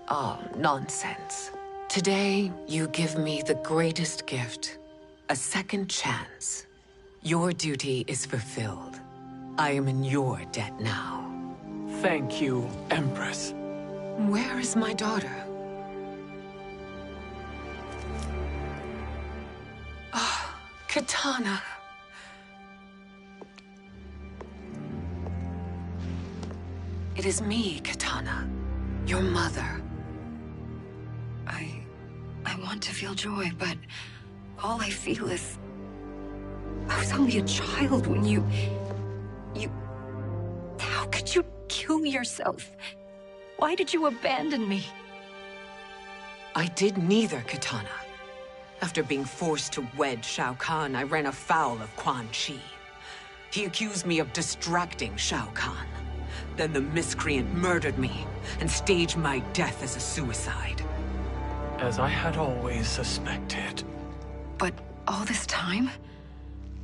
Oh, nonsense. Today, you give me the greatest gift. A second chance. Your duty is fulfilled. I am in your debt now. Thank you, Empress. Where is my daughter? Ah, Kitana. It is me, Kitana. Your mother. I want to feel joy, but all I feel is... I was only a child when you could you kill yourself? Why did you abandon me? I did neither, Kitana. After being forced to wed Shao Kahn, I ran afoul of Quan Chi. He accused me of distracting Shao Kahn. Then the miscreant murdered me and staged my death as a suicide. As I had always suspected. But all this time?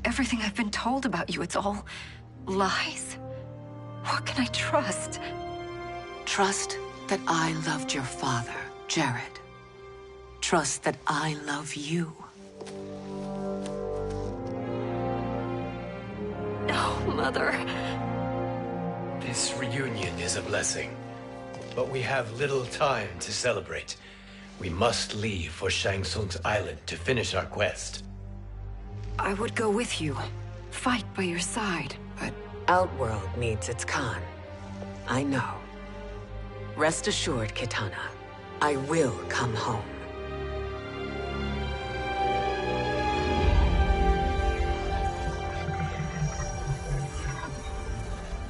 Everything I've been told about you, it's all lies? What can I trust? Trust that I loved your father, Jared. Trust that I love you. Oh, Mother. This reunion is a blessing, but we have little time to celebrate. We must leave for Shang Tsung's island to finish our quest. I would go with you, fight by your side, but... Outworld needs its Khan. I know. Rest assured, Kitana, I will come home.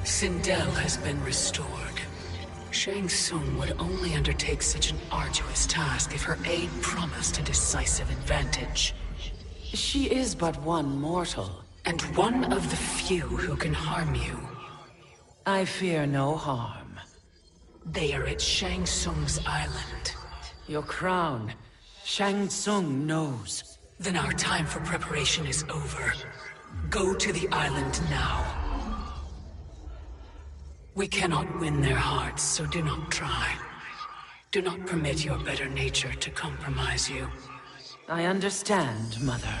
Sindel has been restored. Shang Tsung would only undertake such an arduous task if her aid promised a decisive advantage. She is but one mortal, and one of the few who can harm you. I fear no harm. They are at Shang Tsung's island. Your crown. Shang Tsung knows. Then our time for preparation is over. Go to the island now. We cannot win their hearts, so do not try. Do not permit your better nature to compromise you. I understand, Mother.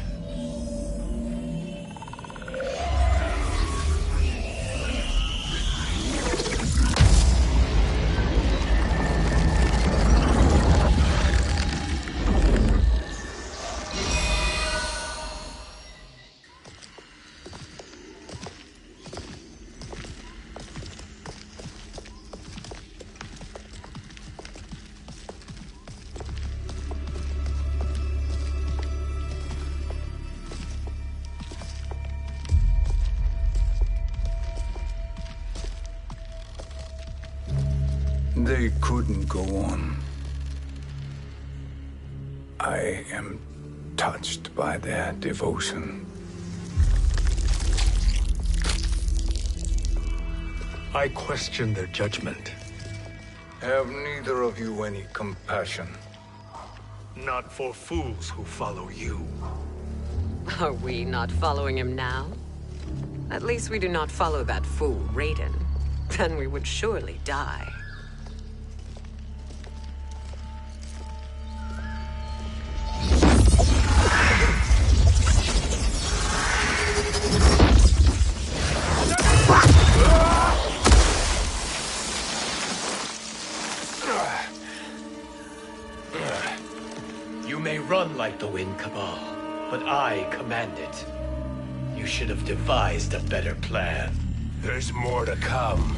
They couldn't go on. I am touched by their devotion. I question their judgment. Have neither of you any compassion? Not for fools who follow you. Are we not following him now? At least we do not follow that fool, Raiden. Then we would surely die. You may run like the wind, Cabal, but I command it. You should have devised a better plan. There's more to come.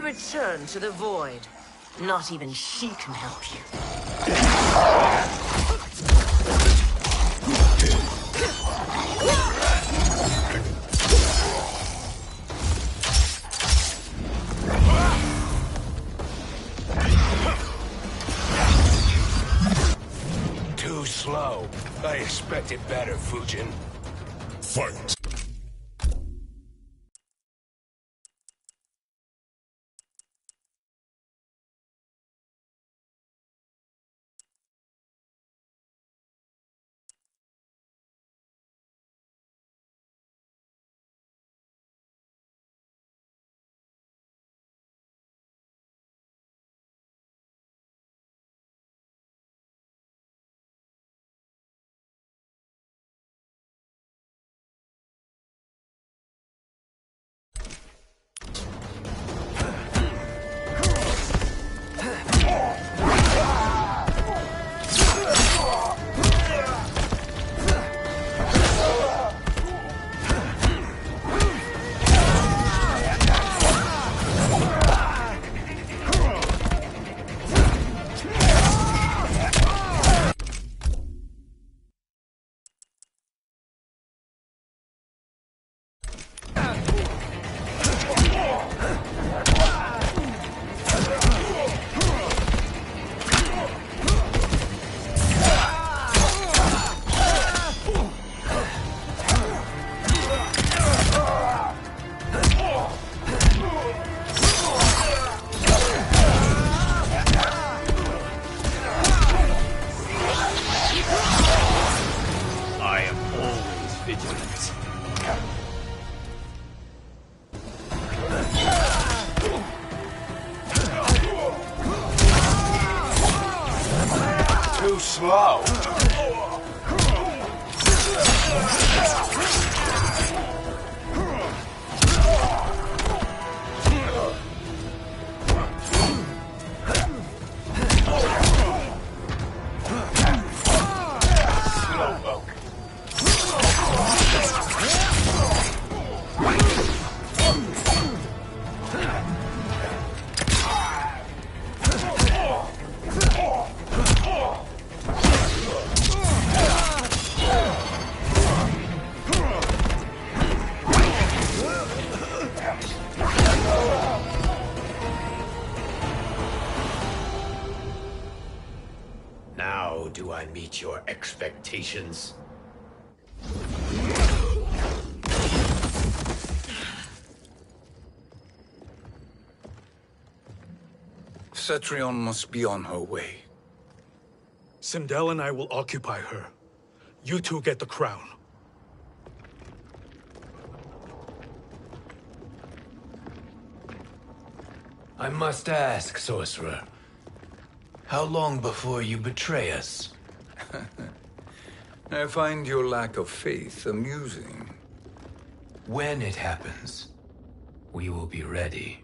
Return to the void. Not even she can help you. Too slow. I expected better, Fujin. Fight! too slow. Now do I meet your expectations? Cetrion must be on her way. Sindel and I will occupy her. You two get the crown. I must ask, sorcerer. How long before you betray us? I find your lack of faith amusing. When it happens, we will be ready.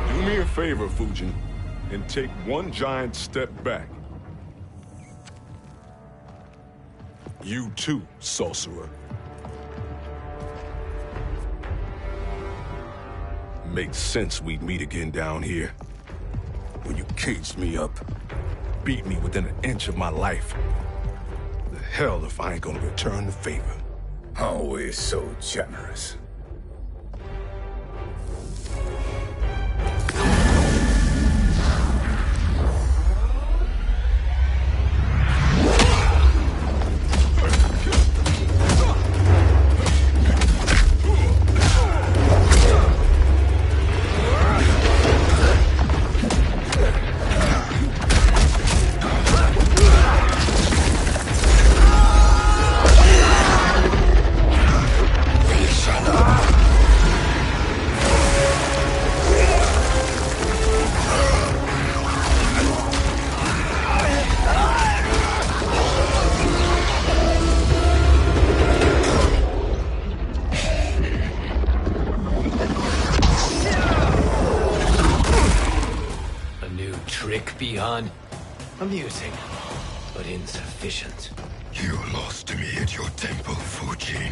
Do me a favor, Fujin, and take one giant step back. You too, sorcerer. Makes sense we'd meet again down here. When you caged me up, beat me within an inch of my life. The hell if I ain't gonna return the favor. Always so generous. Beyond amusing, but insufficient. You lost to me at your temple, Fujin.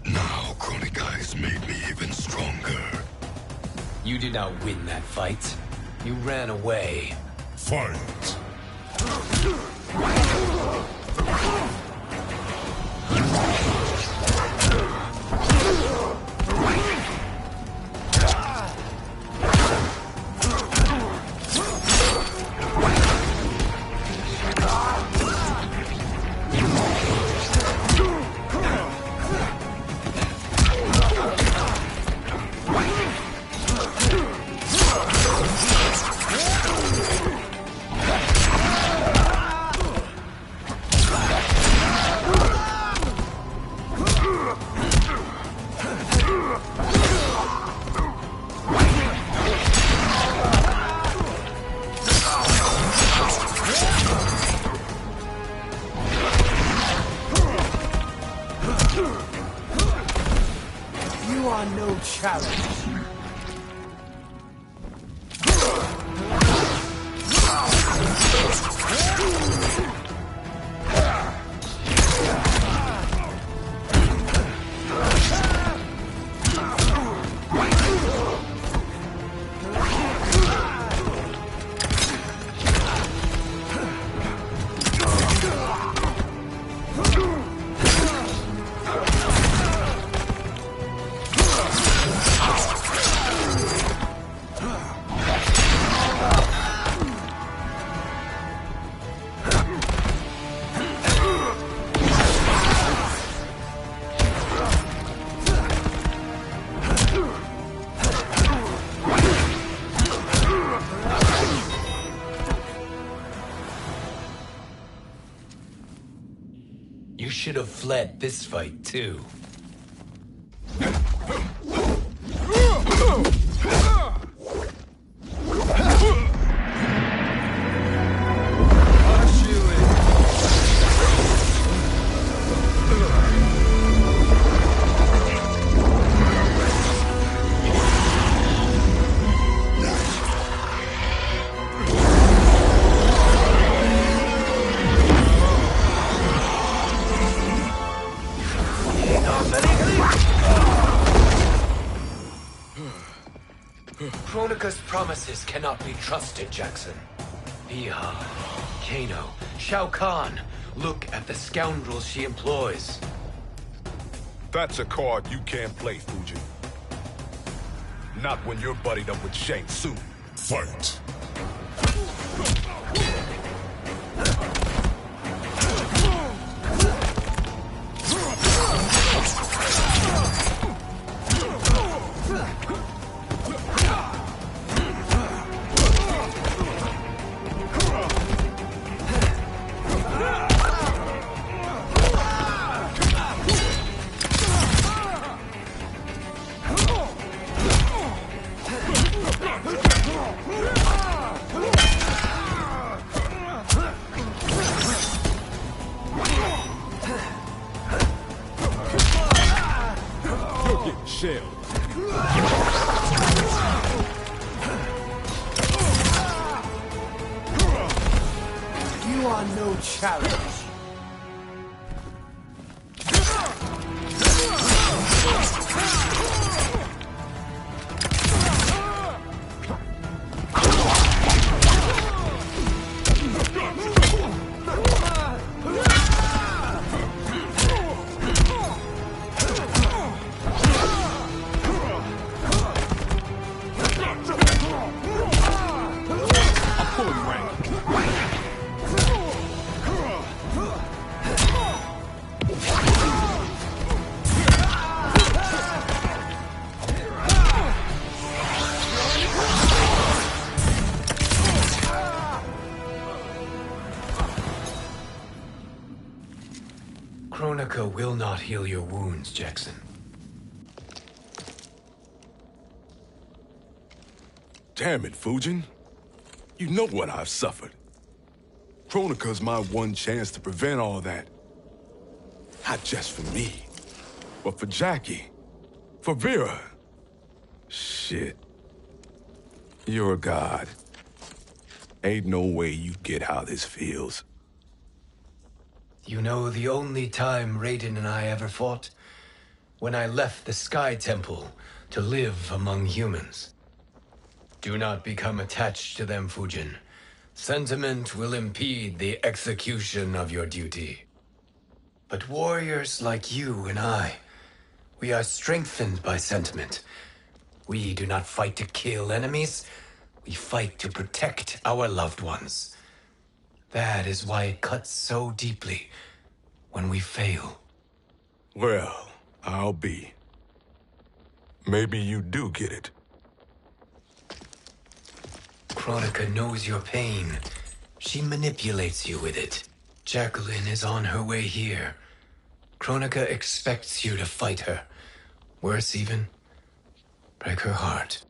Now Kronika has made me even stronger. You did not win that fight. You ran away. Fight! You are no challenge. You should have fled this fight, too. Kronika's promises cannot be trusted, Jackson. Biha, Kano, Shao Kahn. Look at the scoundrels she employs. That's a card you can't play, Fujin. Not when you're buddied up with Shang Tsung. Fight. You are no challenge. Kronika will not heal your wounds, Jackson. Damn it, Fujin. You know what I've suffered. Kronika's my one chance to prevent all that. Not just for me, but for Jackie, for Vera. Shit. You're a god. Ain't no way you get how this feels. You know the only time Raiden and I ever fought? When I left the Sky Temple to live among humans. Do not become attached to them, Fujin. Sentiment will impede the execution of your duty. But warriors like you and I, we are strengthened by sentiment. We do not fight to kill enemies. We fight to protect our loved ones. That is why it cuts so deeply when we fail. Well, I'll be. Maybe you do get it. Kronika knows your pain. She manipulates you with it. Jacqueline is on her way here. Kronika expects you to fight her. Worse even, break her heart.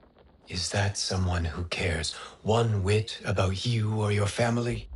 Is that someone who cares one whit about you or your family?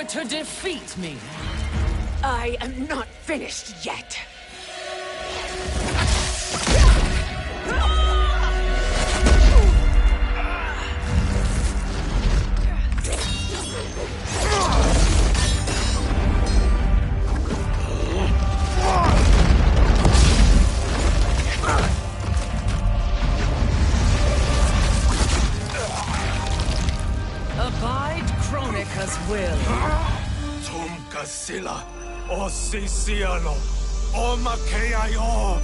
To defeat me. I am not finished yet. Kronika's will. Tumkasila, Osisialo, Omakeayo.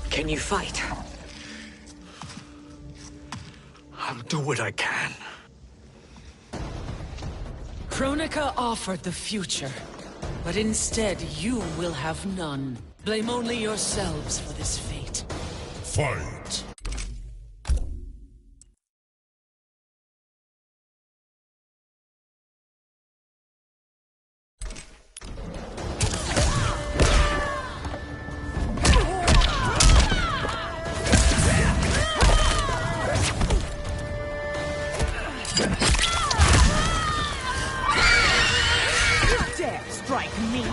Can you fight? I'll do what I can. Kronika offered the future, but instead you will have none. Blame only yourselves for this fate. Fight! Dare strike me?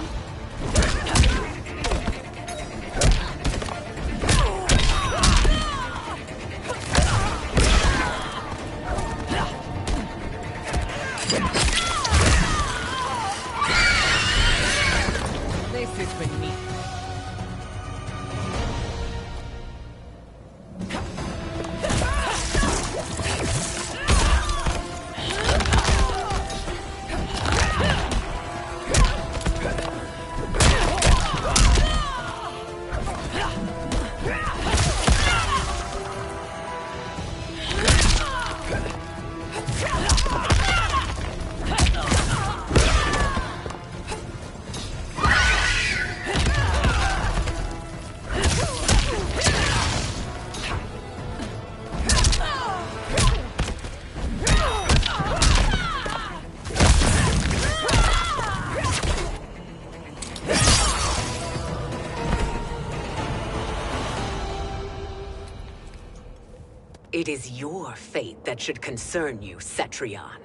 This is beneath. It is your fate that should concern you, Cetrion.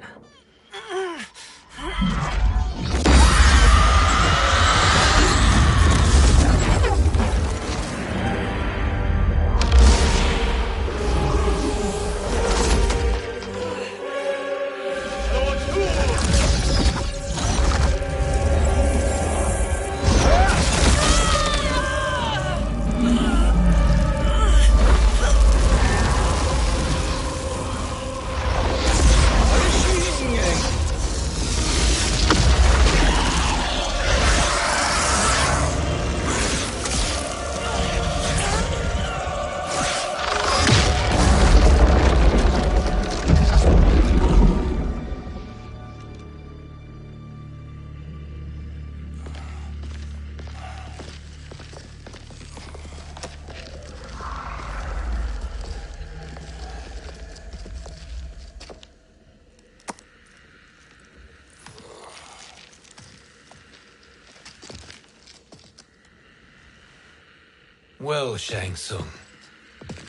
Well, Shang Tsung,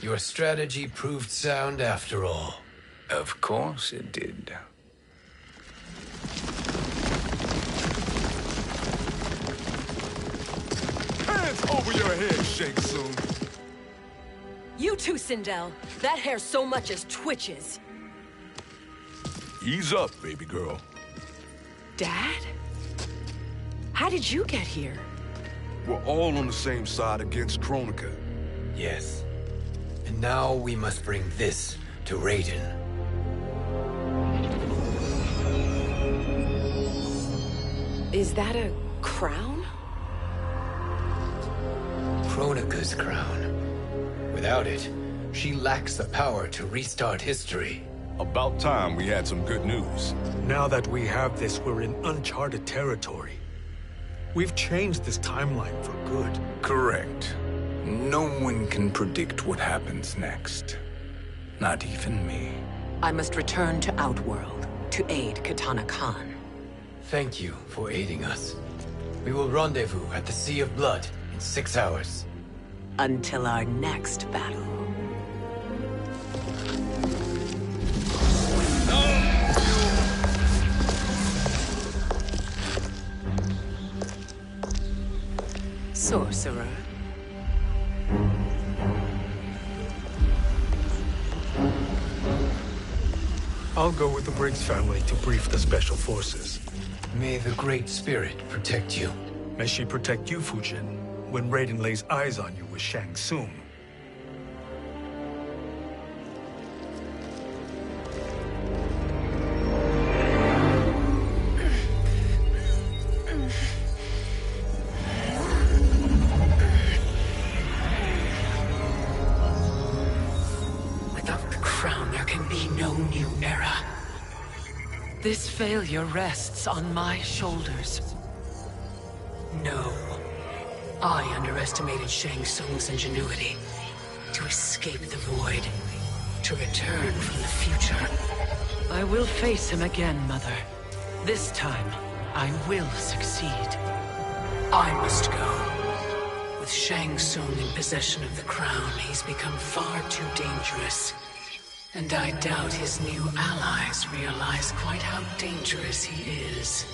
your strategy proved sound after all. Of course it did. Hands over your head, Shang Tsung. You too, Sindel. That hair so much as twitches. Ease up, baby girl. Dad? How did you get here? We're all on the same side against Kronika. Yes. And now we must bring this to Raiden. Is that a crown? Kronika's crown. Without it, she lacks the power to restart history. About time we had some good news. Now that we have this, we're in uncharted territory. We've changed this timeline for good. Correct. No one can predict what happens next. Not even me. I must return to Outworld to aid Katana Khan. Thank you for aiding us. We will rendezvous at the Sea of Blood in 6 hours. Until our next battle. Sorcerer. I'll go with the Briggs family to brief the Special Forces. May the Great Spirit protect you. May she protect you, Fujin, when Raiden lays eyes on you with Shang Tsung. Without the crown, there can be no new era. This failure rests on my shoulders. No. I underestimated Shang Tsung's ingenuity. To escape the void. To return from the future. I will face him again, Mother. This time, I will succeed. I must go. With Shang Tsung in possession of the crown, he's become far too dangerous. And I doubt his new allies realize quite how dangerous he is.